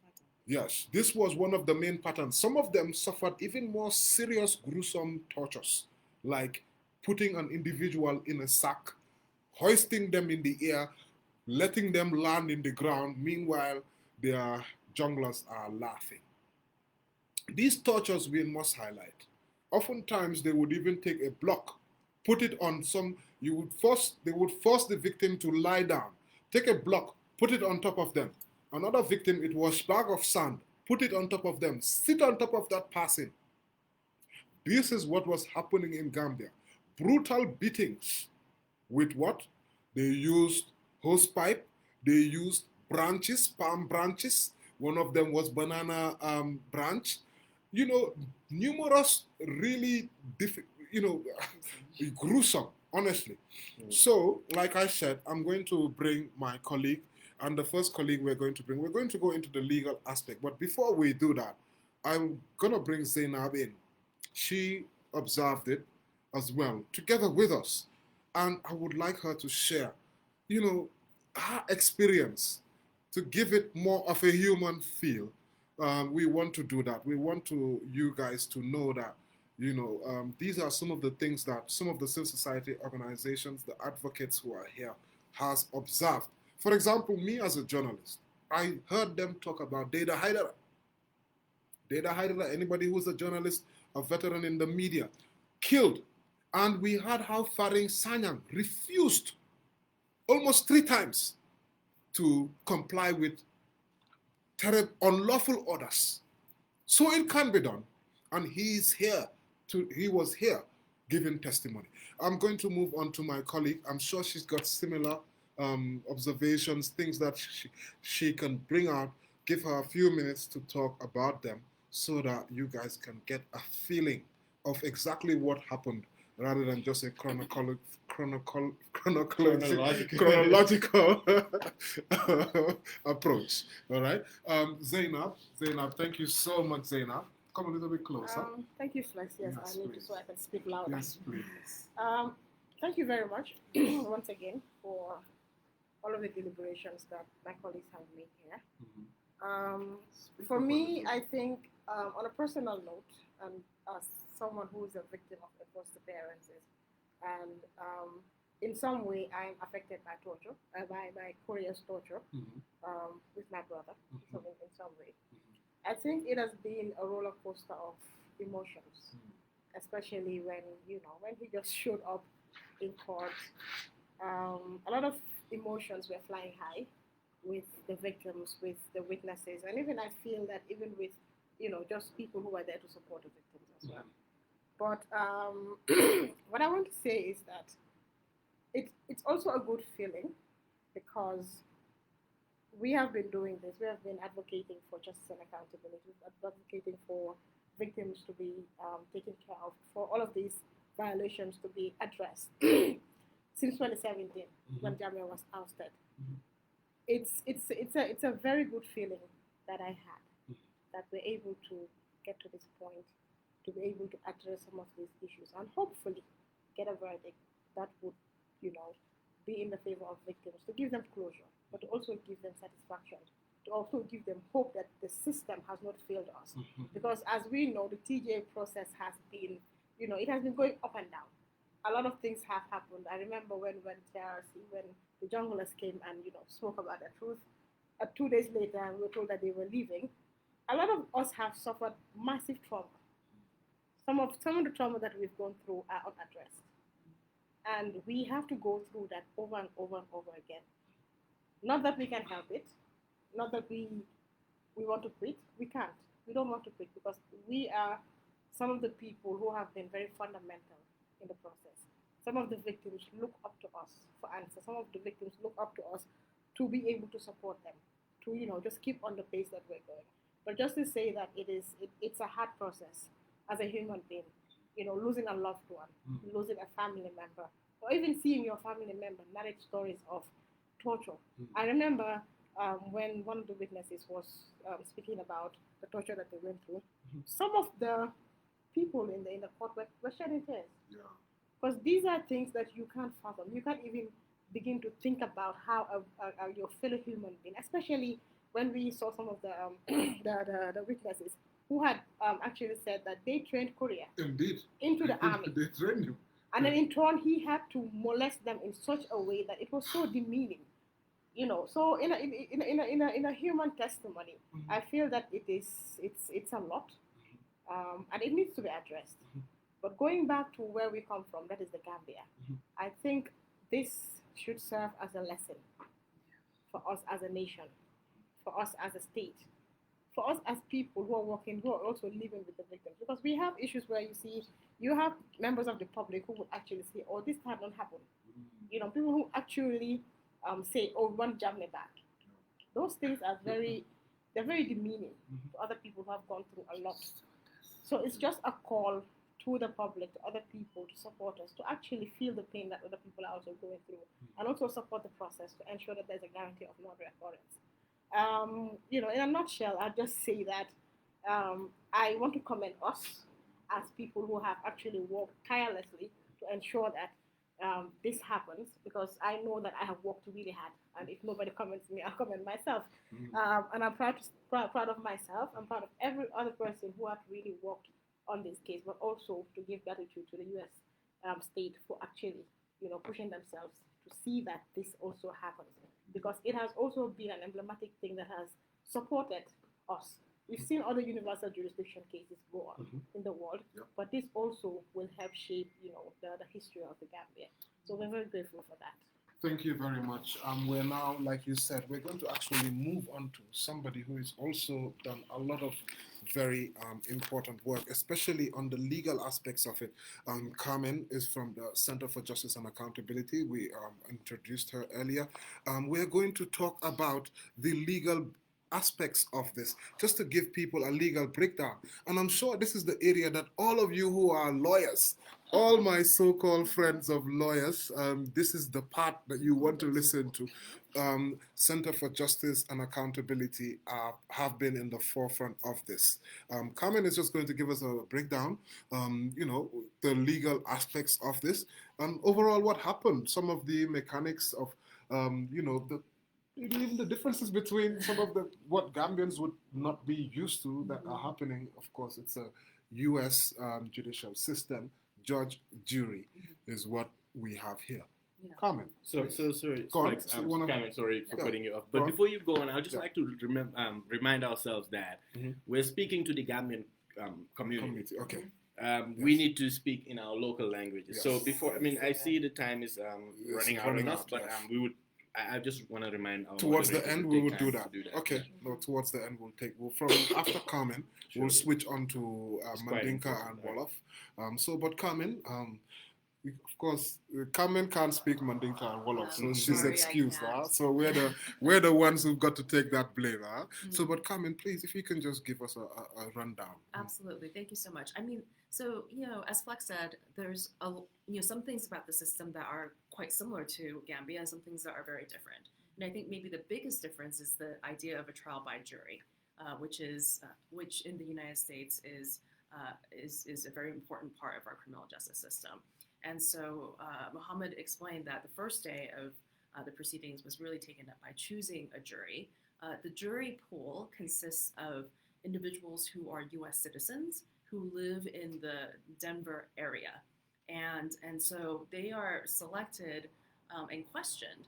Yes, this was one of the main patterns. Some of them suffered even more serious, gruesome tortures, like putting an individual in a sack, hoisting them in the air, letting them land in the ground. Meanwhile, their junglers are laughing. These tortures we must highlight. Oftentimes, they would even take a block, put it on some. They would force the victim to lie down, take a block, put it on top of them. Another victim, it was bag of sand, put it on top of them, sit on top of that person. This is what was happening in Gambia. Brutal beatings with what? They used hosepipe, they used branches, palm branches. One of them was banana branch. You know, numerous really, gruesome, honestly. So, like I said, I'm going to bring my colleague, and the first colleague we're going to go into the legal aspect. But before we do that, I'm going to bring Zainab in. She observed it as well, together with us. And I would like her to share, her experience, to give it more of a human feel. We want to do that. We want you guys to know that, these are some of the things that some of the civil society organizations, the advocates who are here, has observed. For example, me as a journalist, I heard them talk about Data Haidara. Data Haidara, anybody who's a journalist, a veteran in the media, killed. And we heard how Faring Sanyang refused almost 3 times to comply with unlawful orders. So it can be done. And he was here giving testimony. I'm going to move on to my colleague. I'm sure she's got similar observations, things that she can bring out. Give her a few minutes to talk about them so that you guys can get a feeling of exactly what happened rather than just a chronological approach. All right. Zainab, thank you so much, Zainab. Come a little bit closer. Thank you, Flex. Yes, Yes, I need to please. so I can speak louder. Yes, please. Thank you very much once again for all of the deliberations that my colleagues have made here. For me, I think on a personal note, and as someone who is a victim of forced appearances, and in some way I'm affected by torture, by Korea's torture with my brother, in some way. I think it has been a roller coaster of emotions, especially when he just showed up in court. A lot of emotions were flying high with the victims, with the witnesses, and even I feel that even with just people who are there to support the victims as well. But what I want to say is that it's also a good feeling because we have been doing this. We have been advocating for justice and accountability, advocating for victims to be taken care of, for all of these violations to be addressed since 2017 when Jammeh was ousted. It's a very good feeling that I had that we're able to get to this point, to be able to address some of these issues and hopefully get a verdict that would, be in the favor of victims, to give them closure, but to also give them satisfaction, to also give them hope that the system has not failed us. Because as we know, the TJ process has been, it has been going up and down. A lot of things have happened. I remember when the junglers came and, spoke about the truth. 2 days later, we were told that they were leaving. A lot of us have suffered massive trauma. Some of the trauma that we've gone through are unaddressed. And we have to go through that over and over and over again. Not that we can help it, not that we want to quit. We can't. We don't want to quit because we are some of the people who have been very fundamental in the process. Some of the victims look up to us for answers. Some of the victims look up to us to be able to support them, to just keep on the pace that we're going. But just to say that it's a hard process as a human being, losing a loved one, losing a family member, or even seeing your family member narrate stories of torture. I remember when one of the witnesses was speaking about the torture that they went through. Some of the people in the court were shedding tears. Because these are things that you can't fathom. You can't even begin to think about how your fellow human being, especially when we saw some of the the witnesses who had actually said that they trained Korea Indeed. into the army. They trained him. And then in turn, he had to molest them in such a way that it was so demeaning. So in a human testimony, I feel that it's a lot, and it needs to be addressed. But going back to where we come from, that is the Gambia, I think this should serve as a lesson for us as a nation, for us as a state, for us as people who are also living with the victims. Because we have issues where you have members of the public who would actually say, oh, this had not happened. People who actually say, oh, we want Jammeh back. Those things are very demeaning to other people who have gone through a lot. So it's just a call to the public, to other people, to support us, to actually feel the pain that other people are also going through, and also support the process to ensure that there's a guarantee of non-reoccurrence. In a nutshell, I'll just say that I want to commend us as people who have actually worked tirelessly to ensure that this happens, because I know that I have worked really hard, and if nobody comments me, I'll comment myself. And I'm proud of myself. I'm proud of every other person who have really worked on this case, but also to give gratitude to the U.S. State for actually, pushing themselves to see that this also happens, because it has also been an emblematic thing that has supported us. We've seen other universal jurisdiction cases go on in the world, but this also will help shape, the history of the Gambia. So we're very grateful for that. Thank you very much. We're now, like you said, we're going to actually move on to somebody who has also done a lot of very important work, especially on the legal aspects of it. Carmen is from the Center for Justice and Accountability. We introduced her earlier. We're going to talk about the legal aspects of this, just to give people a legal breakdown. And I'm sure this is the area that all of you who are lawyers, all my so-called friends of lawyers, this is the part that you want to listen to. Center for Justice and Accountability have been in the forefront of this. Carmen is just going to give us a breakdown, the legal aspects of this, and overall what happened, some of the mechanics of, even the differences between some of what Gambians would not be used to that are happening. Of course, it's a U.S. Judicial system. Judge, jury is what we have here. Yeah. Carmen. So sorry, Carmen, sorry for cutting you off. But before you go on, I'd just like to remind ourselves that we're speaking to the Gambian community. Okay. We need to speak in our local languages. Yes. So before, I see the time is running out on us, but we would. I just want to remind our towards the end we will do that. Okay. Yeah. No, towards the end we'll from after Carmen we'll switch on to Mandinka and Wolof. But Carmen, of course, Carmen can't speak Mandinka and Wolof, so she's excused. So we're the ones who've got to take that blame. So, but Carmen, please, if you can just give us a rundown. Absolutely, thank you so much. So as Flex said, there's some things about the system that are quite similar to Gambia, and some things that are very different. And I think maybe the biggest difference is the idea of a trial by jury, which in the United States is a very important part of our criminal justice system. And so Mohammed explained that the first day of the proceedings was really taken up by choosing a jury. The jury pool consists of individuals who are U.S. citizens who live in the Denver area. And so they are selected and questioned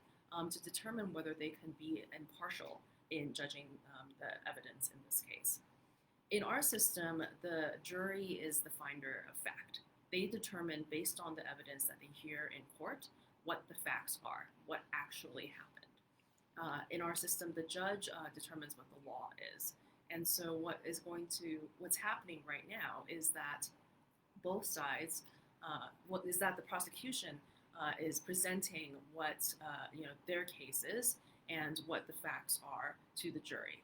to determine whether they can be impartial in judging the evidence in this case. In our system, the jury is the finder of fact. They determine, based on the evidence that they hear in court, what the facts are, what actually happened. In our system, the judge determines what the law is. And so what's happening right now is that both sides, the prosecution is presenting what their case is and what the facts are to the jury.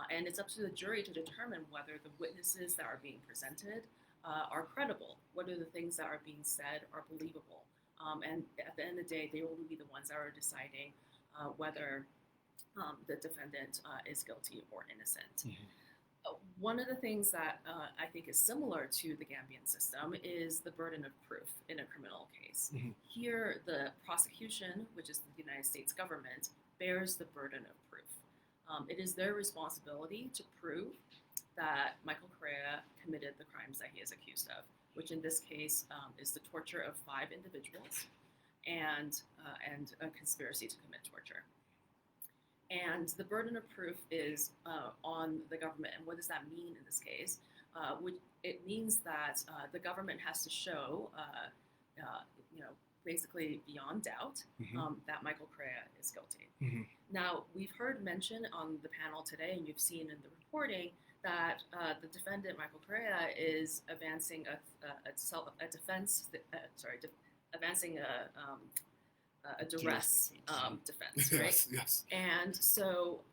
And it's up to the jury to determine whether the witnesses that are being presented are credible, whether the things that are being said are believable. And at the end of the day, they will be the ones that are deciding whether the defendant is guilty or innocent. One of the things that I think is similar to the Gambian system is the burden of proof in a criminal case. Here, the prosecution, which is the United States government, bears the burden of proof. It is their responsibility to prove that Michael Correa committed the crimes that he is accused of, which in this case is the torture of 5 individuals and a conspiracy to commit torture. And the burden of proof is on the government. And what does that mean in this case? It means that the government has to show, basically beyond doubt, that Michael Correa is guilty. Now, we've heard mention on the panel today, and you've seen in the reporting, that the defendant, Michael Correa, is advancing a duress defense, right? Yes. And so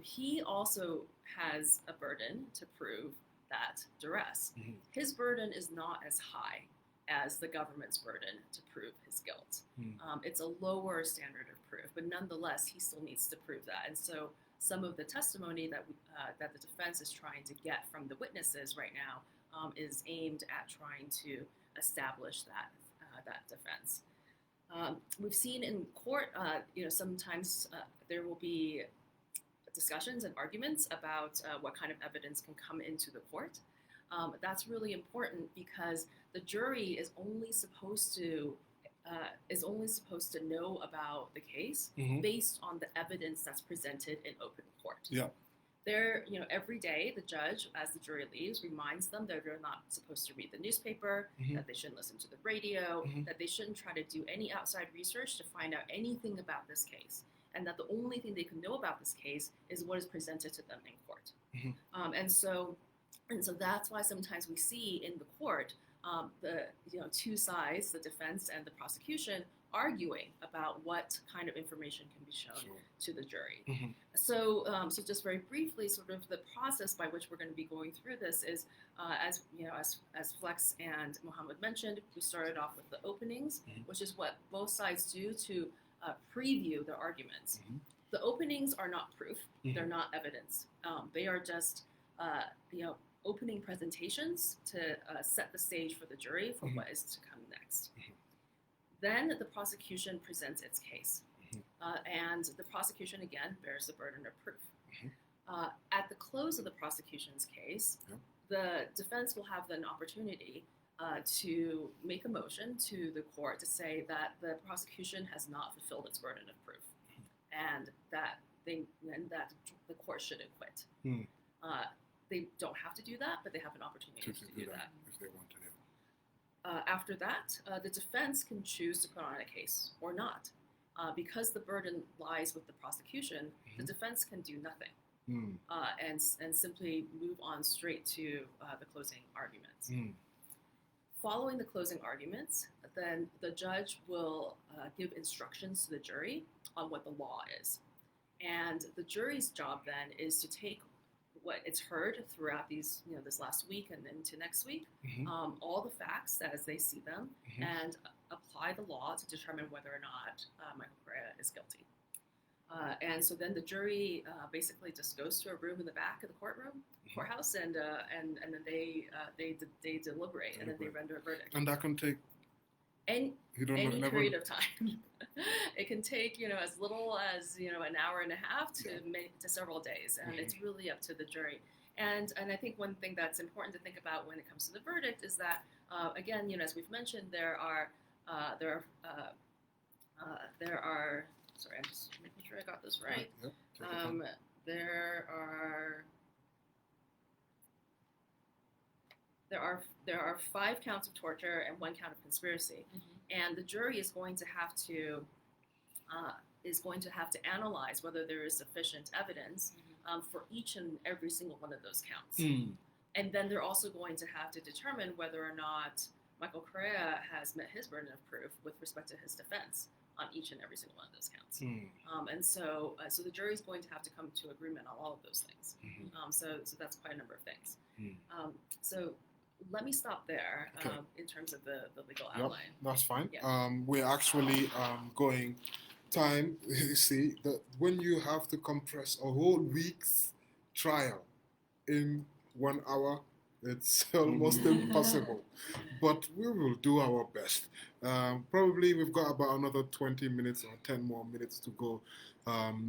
he also has a burden to prove that duress. His burden is not as high as the government's burden to prove his guilt. It's a lower standard of proof, but nonetheless, he still needs to prove that. And so some of the testimony that the defense is trying to get from the witnesses right now is aimed at trying to establish that defense. We've seen in court, sometimes there will be discussions and arguments about what kind of evidence can come into the court. That's really important because the jury is only supposed to know about the case based on the evidence that's presented in open court. Yeah. Every day the judge, as the jury leaves, reminds them that they're not supposed to read the newspaper, that they shouldn't listen to the radio, that they shouldn't try to do any outside research to find out anything about this case, and that the only thing they can know about this case is what is presented to them in court. And so that's why sometimes we see in the court the two sides, the defense and the prosecution, arguing about what kind of information can be shown to the jury. So just very briefly, sort of the process by which we're going to be going through this is, as Flex and Mohammed mentioned, we started off with the openings, which is what both sides do to preview their arguments. The openings are not proof; they're not evidence. They are just opening presentations to set the stage for the jury for what is to come next. Then the prosecution presents its case, and the prosecution again bears the burden of proof. At the close of the prosecution's case, the defense will have an opportunity to make a motion to the court to say that the prosecution has not fulfilled its burden of proof, and that the court should acquit. They don't have to do that, but they have an opportunity to do that if they want to. After that, the defense can choose to put on a case or not. Because the burden lies with the prosecution, the defense can do nothing and simply move on straight to the closing arguments. Following the closing arguments, then the judge will give instructions to the jury on what the law is. And the jury's job then is to take what it's heard throughout this last week and into next week, all the facts as they see them, and apply the law to determine whether or not Michael Correa is guilty. And so then the jury basically just goes to a room in the back of the courthouse, and then they deliberate, and then they render a verdict. And that can take any period of time. It can take as little as an hour and a half to several days, and it's really up to the jury. And I think one thing that's important to think about when it comes to the verdict is that again, as we've mentioned, there are sorry, I'm just making sure I got this right. There are 5 counts of torture and 1 count of conspiracy, and the jury is going to have to analyze whether there is sufficient evidence for each and every single one of those counts. And then they're also going to have to determine whether or not Michael Correa has met his burden of proof with respect to his defense on each and every single one of those counts. And so the jury is going to have to come to agreement on all of those things. So that's quite a number of things. So let me stop there in terms of the legal outline. That's fine. Yeah. We're actually going time. You see, that when you have to compress a whole week's trial in 1 hour, It's almost impossible, but we will do our best. Probably we've got about another 20 minutes or 10 more minutes to go.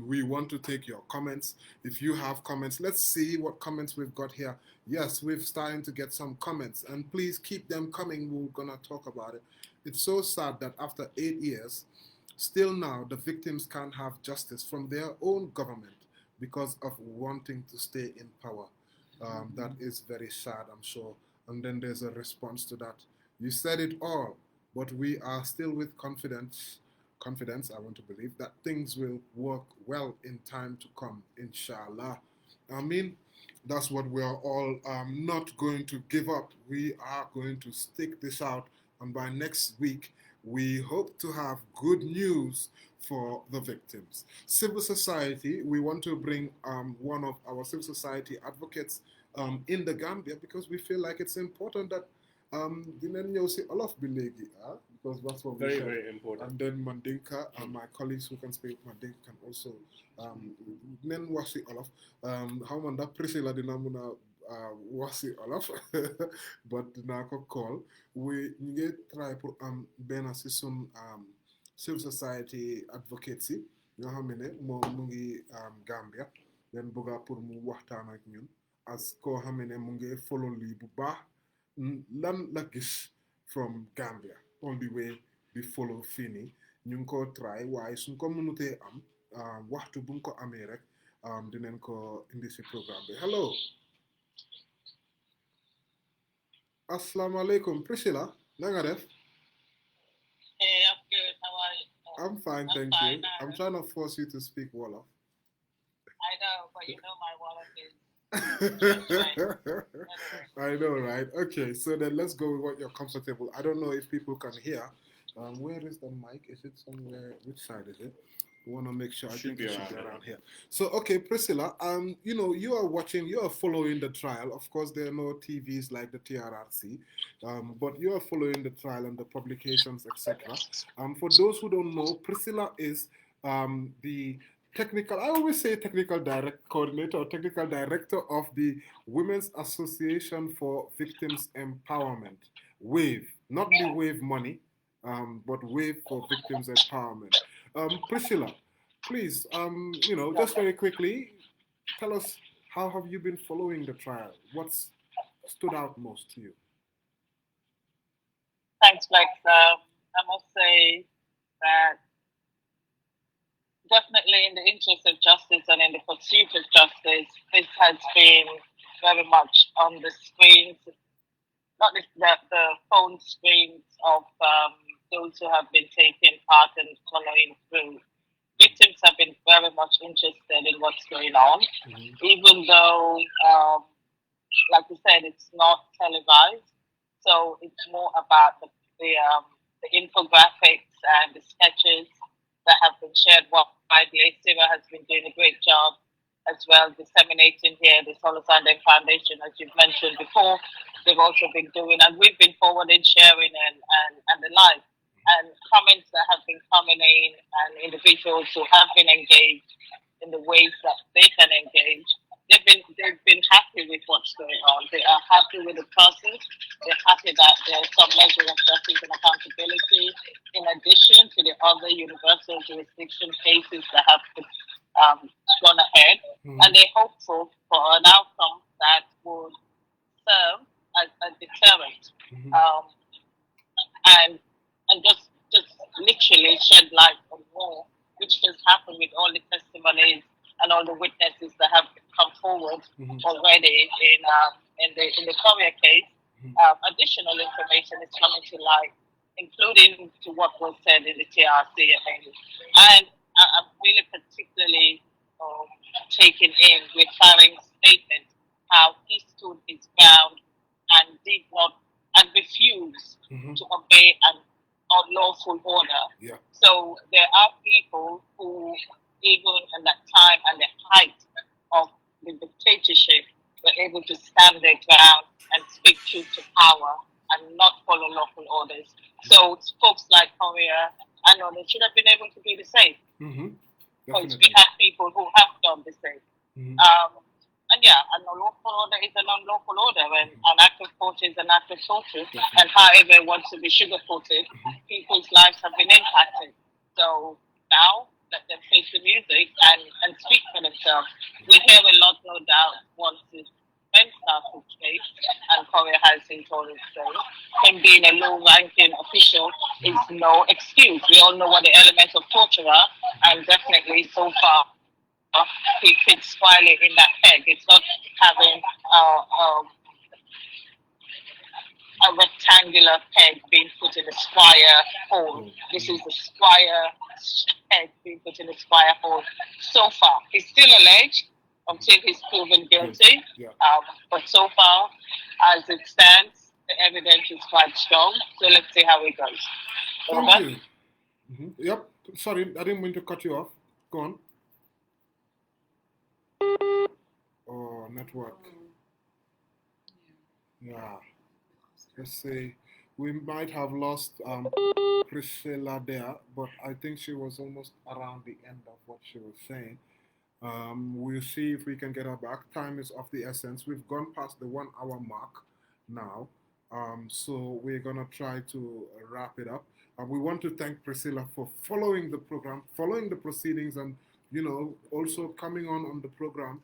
We want to take your comments. If you have comments, let's see what comments we've got here. Yes, we're starting to get some comments, and please keep them coming. We're gonna talk about it. It's so sad that after 8 years, still now the victims can't have justice from their own government because of wanting to stay in power. That is very sad, I'm sure. And then there's a response to that. You said it all, but we are still with confidence. Confidence, I want to believe that things will work well in time to come, inshallah. I mean, that's what we are all not going to give up. We are going to stick this out, and by next week, we hope to have good news for the victims. Civil society, we want to bring one of our civil society advocates in the Gambia because we feel like it's important that dinañ ñëw si Olof bi léegi, because that's what we Very, said. very important. And then Mandinka, my colleagues who can speak Mandinka can also nen wax si Olof. Xaw ma ndax Priscilla dina mun a wax si Olof but dinaa ko call. We ñu ngi try pour am benn si sun civil society advocates yi ñoo xam ne moom mu ngi Gambia leen bëgga pour mu waxtaan ak ñun as koo xam ne mu ngi follow lii bu baax lan la gis from Gambia all the way di follow fii nii ñu ngi ko try waaye suñ ko mënutee am waxtu bu ñu ko amee rek dinañ ko indi si programme bi. Hello, asalaamaaleykum Priscilla, na nga def? Hey, I'm good. How are you? I'm fine, I'm thank fine. you. I'm trying to force you to speak Wolof. I know, but you know my wallet is. I know, right? Okay, so then let's go with what you're comfortable. I don't know if people can hear. Where is the mic? Is it somewhere? Which side is it? We want to make sure. I think it should be around here. So, okay, Priscilla, you are watching, you are following the trial. Of course, there are no TVs like the TRRC, but you are following the trial and the publications, etc. For those who don't know, Priscilla is the technical, I always say technical direct coordinator or technical director of the Women's Association for Victims Empowerment, WAVE, not the WAVE money, but WAVE for Victims Empowerment. Priscilla, please, just very quickly, tell us how have you been following the trial? What's stood out most to you? Thanks, Flex. I must say that definitely in the interest of justice and in the pursuit of justice, this has been very much on the screens, not the phone screens of those who have been taking part and following through. Victims have been very much interested in what's going on, even though, like you said, it's not televised. So it's more about the infographics and the sketches that have been shared widely. Siva has been doing a great job as well disseminating here the Solar Sunday Foundation, as you've mentioned before. They've also been doing, and we've been forwarding, sharing, and the like. And comments that have been coming in, and individuals who have been engaged in the ways that they can engage, they've been happy with what's going on. They are happy with the process. They're happy that there's some measure of justice and accountability, in addition to the other universal jurisdiction cases that have gone ahead. And they're hopeful for an outcome that would serve as a deterrent. And just literally shed light on more, which has happened with all the testimonies and all the witnesses that have come forward already in the Correa case. Additional information is coming to light, including to what was said in the TRC. And I'm really particularly taken in with Faring's statement, how he stood his ground and did not and refused to obey an unlawful order. Yeah. So there are people who, even in that time and the height of the dictatorship, were able to stand their ground and speak truth to power and not follow lawful orders. So folks like Korea and others should have been able to do the same. Because we have people who have done the same. And yeah, an unlawful order is an unlawful order, and an act of torture is an act of torture. And however it wants to be sugar-coated, people's lives have been impacted. So now let them face the music and speak for themselves. We hear a lot, no doubt, once this defense started case, and Korea has notorious saying, him being a low-ranking official is no excuse. We all know what the elements of torture are, and definitely so far he fits squarely in that peg. It's not having a rectangular peg being put in a square hole. This is the square peg being put in a square hole. So far, he's still alleged until he's proven guilty. Yeah. But so far, as it stands, the evidence is quite strong. So let's see how it goes. Thank you. Yep. Sorry, I didn't mean to cut you off. Go on. Oh, network. Yeah. Let's see. We might have lost Priscilla there, but I think she was almost around the end of what she was saying. We'll see if we can get her back. Time is of the essence. We've gone past the 1 hour mark now. So we're going to try to wrap it up. We want to thank Priscilla for following the program, following the proceedings, and, also coming on the program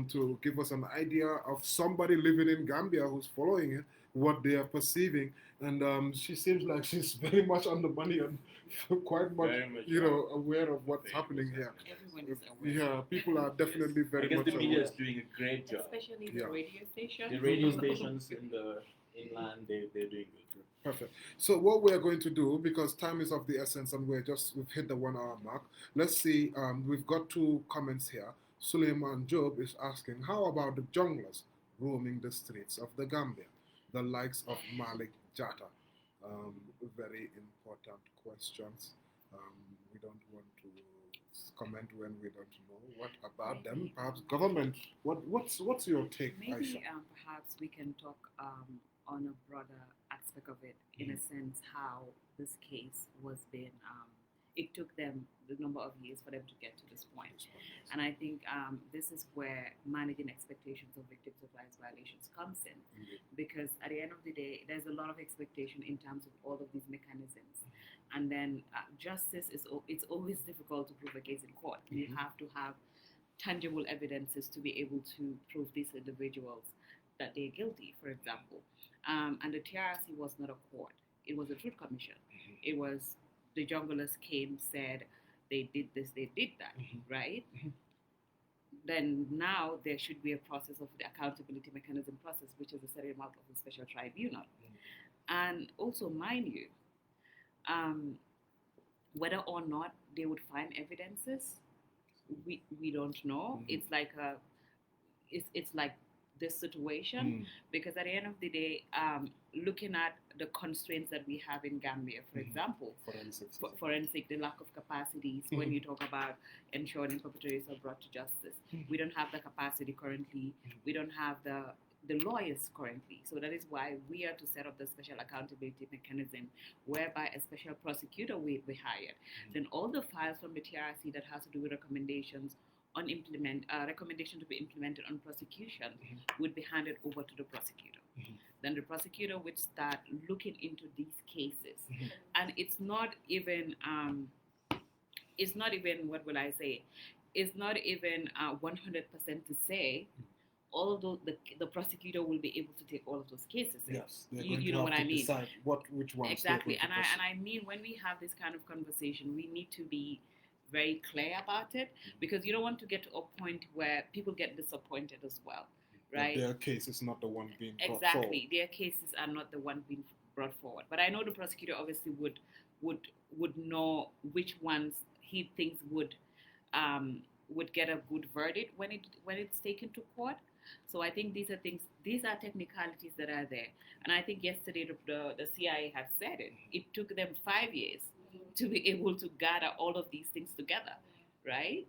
to give us an idea of somebody living in Gambia who's following it, what they are perceiving. And she seems like she's very much on the money and quite much, aware of what's happening here. Everyone is aware. Yeah, people are definitely very much the media aware. is doing a great job. Especially the radio station. The radio stations in the inland, they're doing good. Perfect. So what we're going to do, because time is of the essence and we've hit the 1 hour mark. Let's see, we've got 2 comments here. Suleiman Job is asking, how about the junglers roaming the streets of the Gambia? The likes of Malik Jata. Very important questions. We don't want to comment when we don't know what about them. Perhaps government. What's your take, Maybe Aisha? perhaps we can talk on a broader aspect of it, in a sense, how this case was being. It took them the number of years for them to get to this point. And I think this is where managing expectations of victims of rights violations comes in. Because at the end of the day, there's a lot of expectation in terms of all of these mechanisms. And then justice it's always difficult to prove a case in court. You have to have tangible evidences to be able to prove these individuals that they're guilty, for example. And the TRC was not a court. It was a truth commission. It was the junglers came, said they did this, they did that, right? Then now there should be a process of the accountability mechanism process, which is the setting up of a special tribunal. And also, mind you, whether or not they would find evidences, we don't know. It's like it's like this situation, because at the end of the day, looking at the constraints that we have in Gambia, for example, forensic, the lack of capacities, when you talk about ensuring perpetrators are brought to justice, we don't have the capacity currently, we don't have the lawyers currently. So that is why we are to set up the special accountability mechanism, whereby a special prosecutor will be hired. Then all the files from the TRC that has to do with recommendations on recommendation to be implemented on prosecution would be handed over to the prosecutor. Then the prosecutor would start looking into these cases. And it's not even, what will I say? It's not even 100% to say, although the prosecutor will be able to take all of those cases. Yes, you know what I mean. Decide which ones. Exactly, and I mean, when we have this kind of conversation, we need to be very clear about it, because you don't want to get to a point where people get disappointed as well, right? Their case is not the one being brought exactly forward. Their cases are not the one being brought forward. But I know the prosecutor obviously would know which ones he thinks would get a good verdict when it's taken to court. So I think these are technicalities that are there. And I think yesterday the CIA had said it. It took them 5 years to be able to gather all of these things together, right?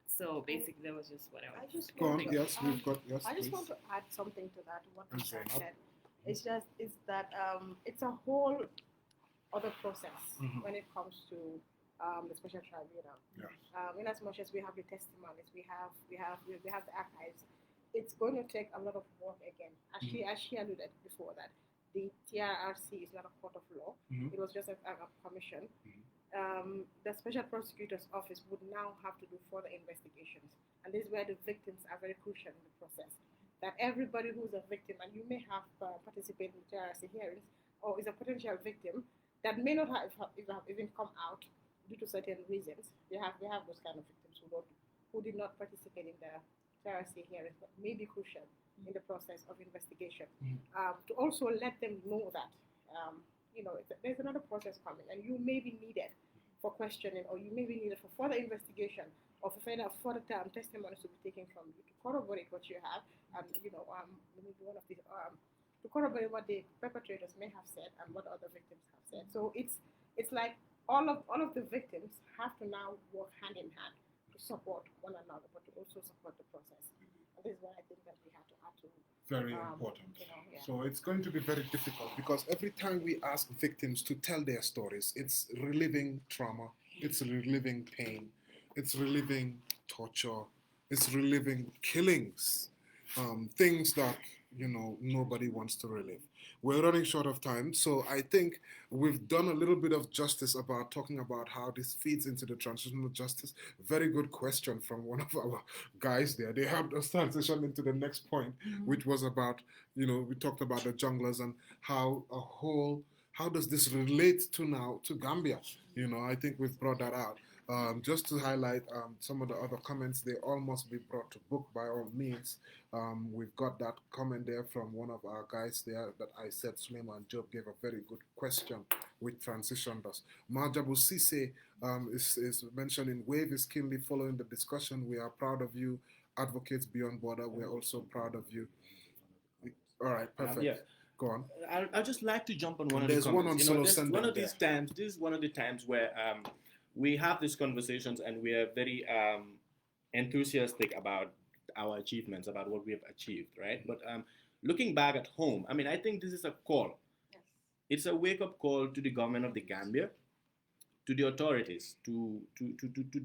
So basically, that was just what I was. Go on, yes, we've got, yes, I just please. want to add something to that, what you Okay. said. It's that it's a whole other process when it comes to the special tribunal. Yeah. In as much as we have the testimonies, we have the archives, it's going to take a lot of work again. As she alluded before that the TRRC is not a court of law. It was just a commission. The Special Prosecutor's Office would now have to do further investigations. And this is where the victims are very crucial in the process. That everybody who's a victim, and you may have participated in TRRC hearings, or is a potential victim, that may not have even come out due to certain reasons. We have those kind of victims who did not participate in the TRRC hearings, but may be crucial in the process of investigation. To also let them know that, there's another process coming, and you may be needed for questioning, or you may be needed for further investigation, or for further testimonies to be taken from you to corroborate what you have, and maybe one of these to corroborate what the perpetrators may have said and what other victims have said. So it's like all of the victims have to now work hand in hand to support one another, but to also support the process. And this is why I think that we have to add to. Very important. So it's going to be very difficult, because every time we ask victims to tell their stories, it's reliving trauma, it's reliving pain, it's reliving torture, it's reliving killings, things that nobody wants to relive. We're running short of time, so I think we've done a little bit of justice about talking about how this feeds into the transitional justice. Very good question from one of our guys there. They helped us transition into the next point, which was about, we talked about the junglers and how does this relate to Gambia? I think we've brought that out. Just to highlight some of the other comments, they all must be brought to book by all means. We've got that comment there from one of our guys there that I said Suleiman Job gave a very good question which transitioned us. Marjabu Sise is mentioning Wave is keenly following the discussion. We are proud of you, Advocates Beyond Border. We're also proud of you. All right, perfect. Yeah. Go on. I'd just like to jump on one of the comments. This is one of the times where we have these conversations and we are very enthusiastic about our achievements, about what we have achieved, right? But looking back at home, I think this is a call. Yes. It's a wake-up call to the government of the Gambia, to the authorities, to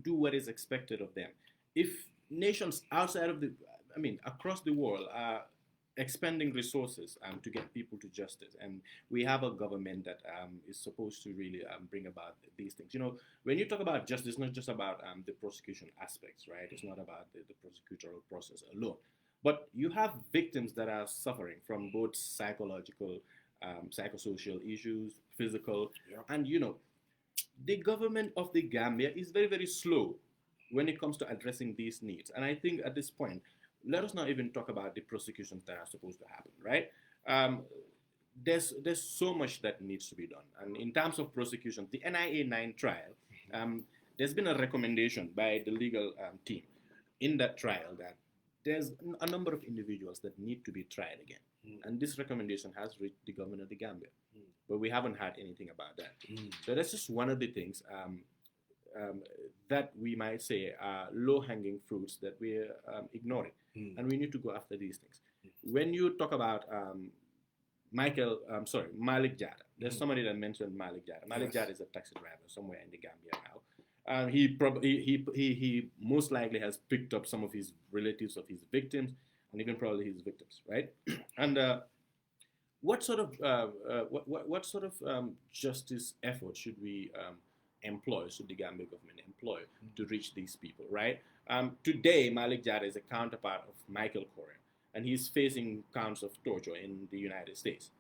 do what is expected of them. If nations outside of across the world are expending resources to get people to justice, and we have a government that is supposed to really bring about these things. When you talk about justice, it's not just about the prosecution aspects, right? It's not about the prosecutorial process alone, but you have victims that are suffering from both psychological, psychosocial issues, physical, and the government of the Gambia is very, very slow when it comes to addressing these needs. And I think at this point, let us not even talk about the prosecutions that are supposed to happen, right? There's so much that needs to be done. And in terms of prosecution, the NIA 9 trial, there's been a recommendation by the legal team in that trial that there's a number of individuals that need to be tried again. And this recommendation has reached the government of the Gambia. But we haven't had anything about that. So that's just one of the things that we might say are low-hanging fruits that we're ignoring. And we need to go after these things. When you talk about Malik Jada, there's somebody that mentioned Malik Jada. Malik Jada is a taxi driver somewhere in the Gambia now. He most likely has picked up some of his relatives of his victims, and even probably his victims, right? And what sort of justice effort should we employ, should the Gambia government employ to reach these people, right? Today, Malik Jada is a counterpart of Michael Correa, and he's facing counts of torture in the United States.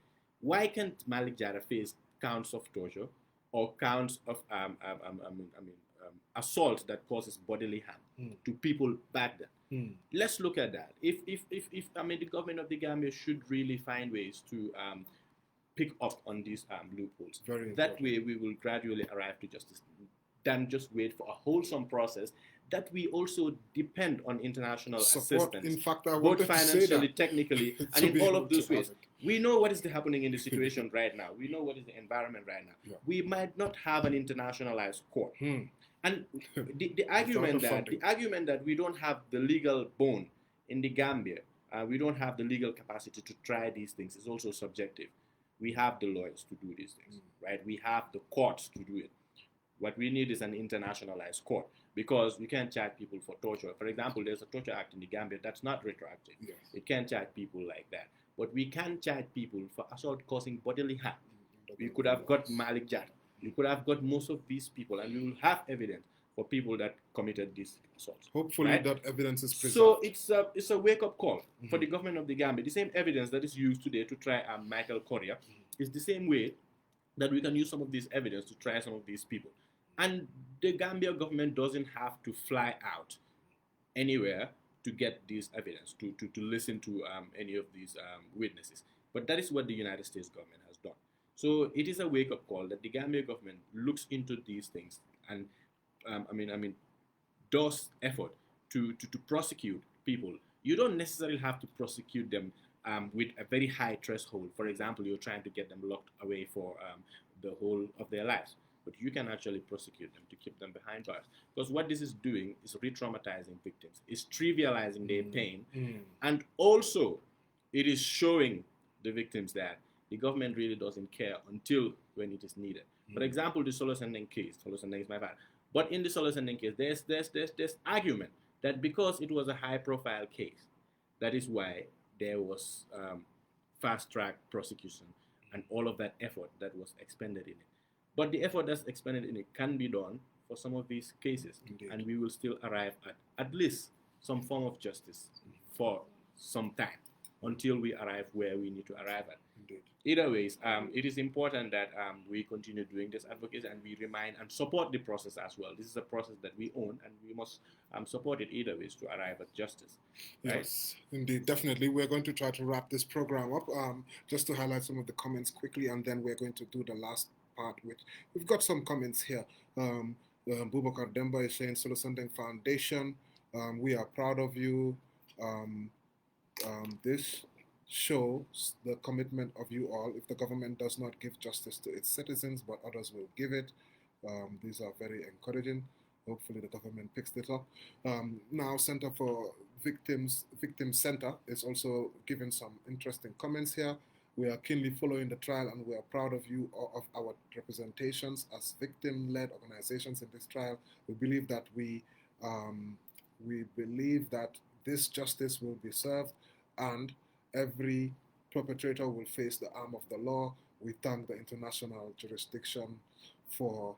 Why can't Malik Jada face counts of torture or counts of assault that causes bodily harm to people back then? Let's look at that. If the government of the Gambia should really find ways to pick up on these loopholes. That way we will gradually arrive to justice, than just wait for a wholesome process that we also depend on international assistance. In fact, both financially, technically, and in all of those ways. We know what is happening in the situation right now. We know what is the environment right now. Yeah. We might not have an internationalized court. And the argument that we don't have the legal bone in the Gambia, we don't have the legal capacity to try these things is also subjective. We have the lawyers to do these things, right? We have the courts to do it. What we need is an internationalized court, because you can't charge people for torture. For example, there's a torture act in the Gambia that's not retroactive. Yes. It can't charge people like that. But we can charge people for assault causing bodily harm. We could have got Malik Jad. We could have got most of these people, and we will have evidence for people that committed these assaults. Hopefully right? that evidence is preserved. So it's a wake-up call for the government of the Gambia. The same evidence that is used today to try Michael Correa is the same way that we can use some of this evidence to try some of these people. And the Gambia government doesn't have to fly out anywhere to get this evidence, to listen to any of these witnesses. But that is what the United States government has done. So it is a wake-up call that the Gambia government looks into these things and does effort to prosecute people. You don't necessarily have to prosecute them with a very high threshold. For example, you're trying to get them locked away for the whole of their lives. But you can actually prosecute them to keep them behind bars. Because what this is doing is re-traumatizing victims. It's trivializing their pain. And also, it is showing the victims that the government really doesn't care until when it is needed. For example, the Solo Sending case. Solo Sending is my bad. But in the Solo Sending case, there's argument that because it was a high-profile case, that is why there was fast-track prosecution and all of that effort that was expended in it. But the effort that's expended in it can be done for some of these cases. Indeed. And we will still arrive at least some form of justice for some time until we arrive where we need to arrive at. Indeed. Either ways, it is important that we continue doing this advocacy and we remind and support the process as well. This is a process that we own, and we must support it either ways to arrive at justice. Right? Yes, indeed, definitely. We're going to try to wrap this program up. Just to highlight some of the comments quickly, and then we're going to do the last part, which we've got some comments here. Bubakar Demba is saying, Solo Sending Foundation, we are proud of you. This shows the commitment of you all. If the government does not give justice to its citizens, but others will give it. These are very encouraging. Hopefully the government picks it up. Now, Center for Victim Center is also giving some interesting comments here. We are keenly following the trial, and we are proud of you, of our representations as victim-led organizations in this trial. We believe that this justice will be served, and every perpetrator will face the arm of the law. We thank the international jurisdiction for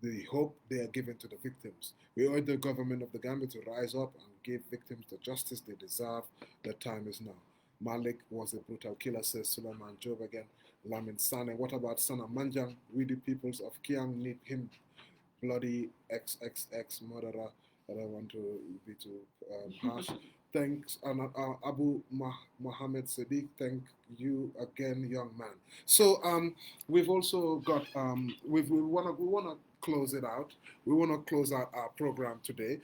the hope they are giving to the victims. We urge the government of the Gambia to rise up and give victims the justice they deserve. The time is now. Malik was a brutal killer, says Suleiman Job again. Lamin Sane, what about Sana Manjang? We the peoples of Kiang need him. Bloody XXX murderer. I don't want to be too harsh. Thanks, Abu Mohammed Sadiq. Thank you again, young man. So we've also got we wanna close it out. We want to close out our program today,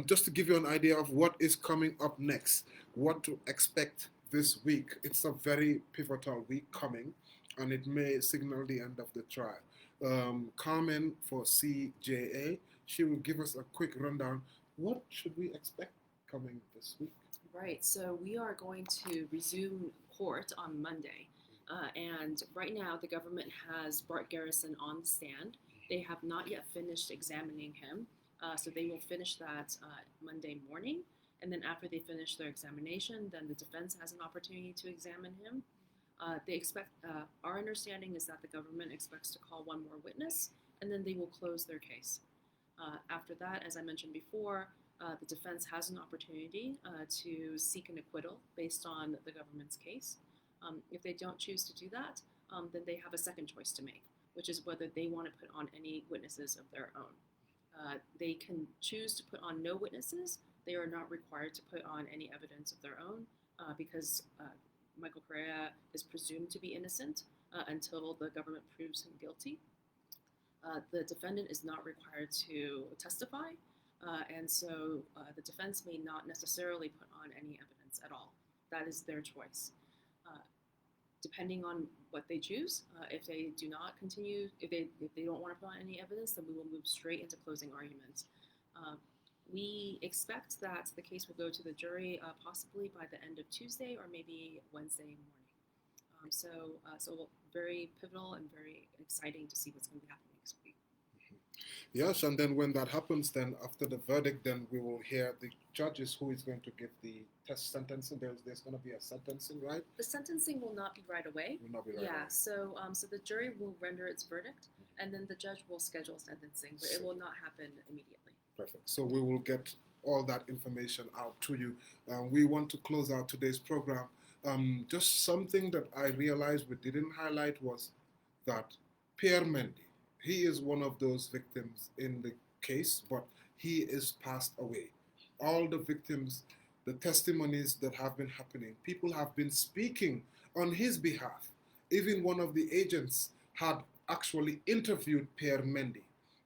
just to give you an idea of what is coming up next, what to expect this week. It's a very pivotal week coming, and it may signal the end of the trial. Carmen for CJA, she will give us a quick rundown. What should we expect coming this week? Right, so we are going to resume court on Monday. And right now, the government has Bart Garrison on the stand. They have not yet finished examining him. So they will finish that Monday morning. And then after they finish their examination, then the defense has an opportunity to examine him. They expect, our understanding is that the government expects to call one more witness, and then they will close their case. After that, as I mentioned before, the defense has an opportunity to seek an acquittal based on the government's case. If they don't choose to do that, then they have a second choice to make, which is whether they want to put on any witnesses of their own. They can choose to put on no witnesses. They are not required to put on any evidence of their own because Michael Correa is presumed to be innocent until the government proves him guilty. The defendant is not required to testify, and so the defense may not necessarily put on any evidence at all. That is their choice. Depending on what they choose, if they do not continue, if they don't want to put on any evidence, then we will move straight into closing arguments. We expect that the case will go to the jury possibly by the end of Tuesday or maybe Wednesday morning. So very pivotal and very exciting to see what's going to be happening next week. Yes, and then when that happens, then after the verdict, then we will hear the judges who is going to give the test sentencing. There's going to be a sentencing, right? The sentencing will not be right away. Will not be right Yeah, away. so the jury will render its verdict, and then the judge will schedule sentencing, but it will not happen immediately. Perfect. So we will get all that information out to you. We want to close out today's program. Just something that I realized we didn't highlight was that Pierre Mendy, he is one of those victims in the case, but he is passed away. All the victims, the testimonies that have been happening, people have been speaking on his behalf. Even one of the agents had actually interviewed Pierre Mendy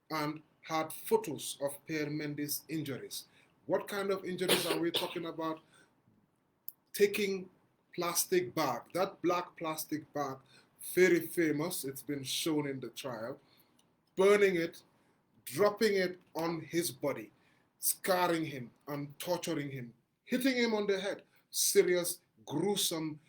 and had photos of Pierre Mendy's injuries. What kind of injuries are we talking about? Taking plastic bag, that black plastic bag, very famous, it's been shown in the trial, burning it, dropping it on his body, scarring him and torturing him, hitting him on the head. Serious, gruesome,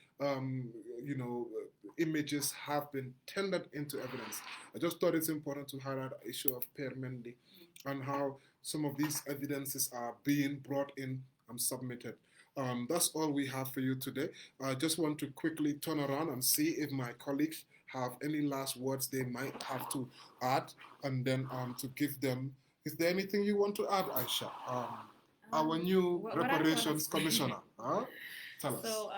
images have been tendered into evidence. I just thought it's important to highlight the issue of Pierre Mendy and how some of these evidences are being brought in and submitted. That's all we have for you today. I just want to quickly turn around and see if my colleagues have any last words they might have to add, and then to give them. Is there anything you want to add, Aisha? Our new reparations commissioner. Tell us. So,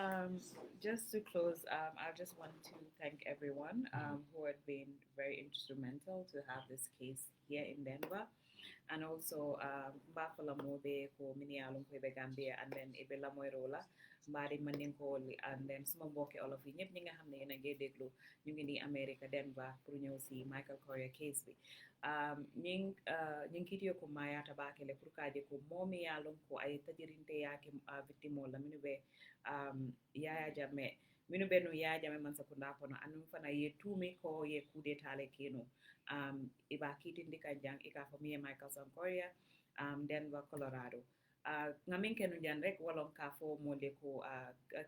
just to close, I just want to thank everyone who had been very instrumental to have this case here in Denver. And also, Bafala Mobe ko Minialum Quebec Gambia, and then Ebela Moirola, Mari Maninkoli, and then Small Boke all of you, Nipping a Hamne and a gay deglo, New Guinea, America, Denver, Pruno si Michael Correa case. Ning Kitio Kumaya Tabakele Prukaje ko Momi Alum ko ay Tajirinte Yaki Victimola Minube Yahya Jammeh. Minube no Yahya Jammeh Mansakundapona, and Fana ye 2 me ko ye coup d'etat keno. Iba kitin di kanjang ika famille Michael Sang Correa Denver Colorado ngamin kenu jan rek walon ka fo mole ko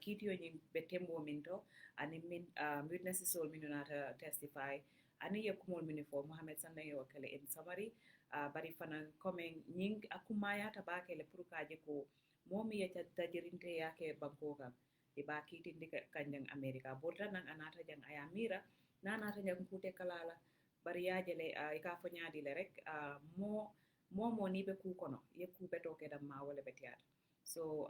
kiti yo nyi betembo minto ani min witnesses sol minunata testify ani yakumol minifo Mohamed Sandang yo kale in summary bari fana coming nying akumaya tabake le purukaje ko momi ya tajirinte yake bankoka iba kitin di kanjang America borta nang anata jang ayamira nanata jang kute kalala bari yajele ika fo nyaadi le rek mo ni be ku kono ye ku beto ke dam ma wala betiat so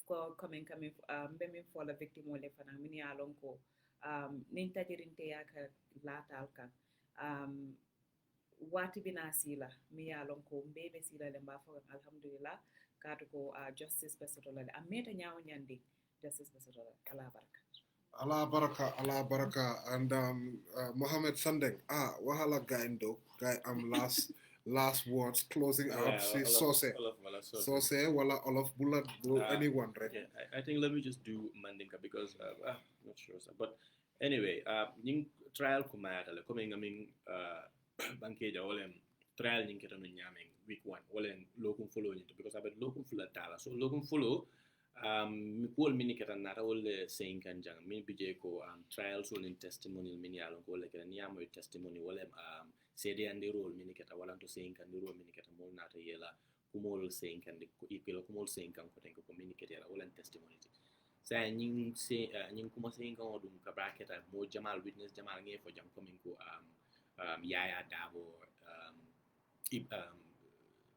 ko coming be min fo la victime wala fana min ya lon ko nin tajirinte ya ka latal kan wati bina sila mi ya lon ko mbebe sila le mba fo alhamdulillah katu ko justice besotola le ameta nyaaw nyandi justice besotola ala baraka Allah baraka, and Mohamed Sandeng. Wahala gaindo, guy. Last words, closing out. See, Sose, wala Olaf Bullard, anyone, right? Yeah, I think let me just do Mandinka because I'm not sure, but anyway, ning trial kumata le coming bankeja olem trial ning keto nyaming week 1 olem locum follow because I've locum full tala so locum follow. Mi pol mini kata nata wole saying kanjang mi bije ko trials wol in testimonial mini alon ko le kala niamo testimony wole cede andi role mini kata wala to saying kan role mini kata mol nata yela kumol saying kan ko ikelo kumol saying kan ko tenko ko mini kata wala testimony sa nying kuma saying kan odum ka bracket mo jamal witness jamal nge fo jam coming ko Yaya Dabo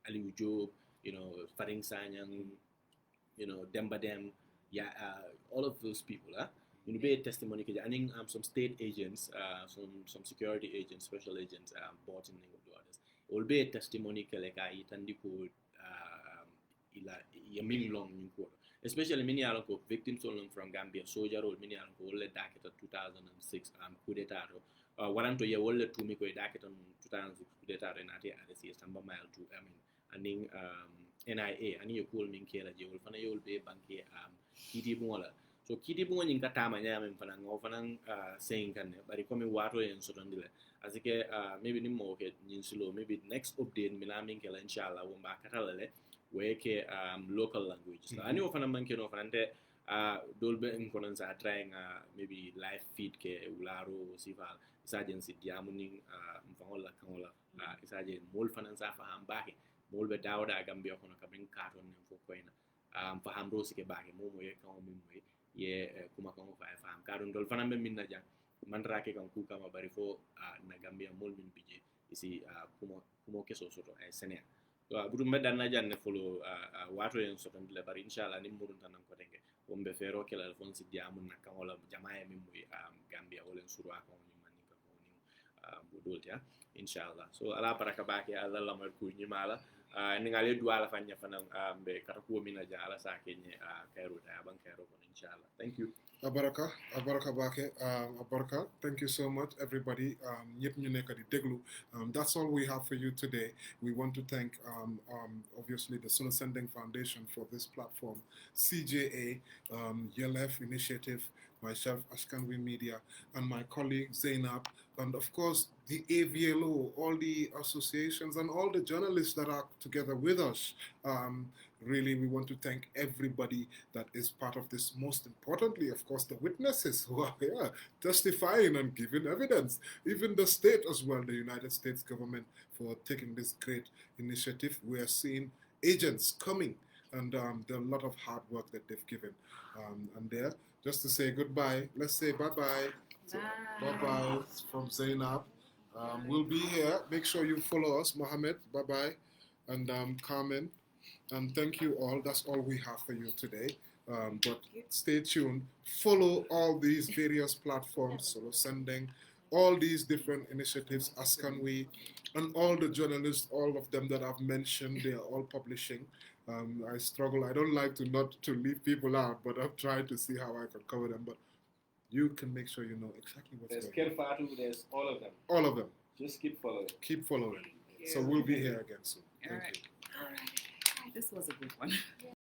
Ali Job Faring Sanyang Demba Dem, all of those people, be a testimony. I think some state agents, some security agents, special agents, bought in the others. It will be a testimony like I itandiko yamin long especially many alonko victims from Gambia, soldier or many alonko ole daket 2006 coup d'etat. Waranto ye ole to me ko daket 2006 coup d'etat and ate RCS tamba mile to aning NIA ani yo kol min kera je wol fana yol be banke kiti mola so kiti mo nyin kata ma nyame fana ngo fana saying kan bari komi wato en so dondile asike maybe ni mo ke nyin silo maybe next update milamin kala inshallah wo ba kata lele we ke local languages ani wo fana man ke no fana te dolbe in konansa trying maybe live feed ke ularo sifal isajen si diamuning mfangola kangola isajen mol fanansa faham bake mol be dawda gambia kono kabin carton nem fo koyna faham rosi ke bake momo ye kan min moy ye kuma kan fa faham kadon dol fanambe min na jang man rake kan ku kama bari fo na gambia mol min bije isi kumo keso soto ay sene budu meddan na janne folo wato en soto ndile bari inshallah ni murun tanan ko tenge wombe fero kala fon si diamun na kan wala jamaaya min moy gambia wala suru akon ni man ka ko ni budol ya inshallah so ala baraka bake alla la mar ku ni mala ni ngale duala fanya fana be kata ko mina ja ala sa kenye kairo ta ban kairo ko inshallah thank you Abaraka Bake, Abaraka, thank you so much, everybody. That's all we have for you today. We want to thank, obviously, the Solo Sending Foundation for this platform, CJA, YLF Initiative, myself, Askanwi Media, and my colleague Zainab, and of course, the AVLO, all the associations, and all the journalists that are together with us. Really, we want to thank everybody that is part of this. Most importantly, of course, the witnesses who are here testifying and giving evidence. Even the state as well, the United States government, for taking this great initiative. We are seeing agents coming, and there are a lot of hard work that they've given. And there, just to say goodbye, let's say bye-bye. Bye-bye from Zainab. We'll be here. Make sure you follow us. Mohammed, bye-bye. And Carmen. And thank you all. That's all we have for you today. But stay tuned. Follow all these various platforms, Solo Sending, all these different initiatives, Askanwi, and all the journalists, all of them that I've mentioned, they are all publishing. I struggle. I don't like to leave people out, but I'm trying to see how I can cover them. But you can make sure you know exactly what's going on. There's all of them. All of them. Just keep following. Keep following. So we'll be here again soon. Thank you. All right. This was a good one.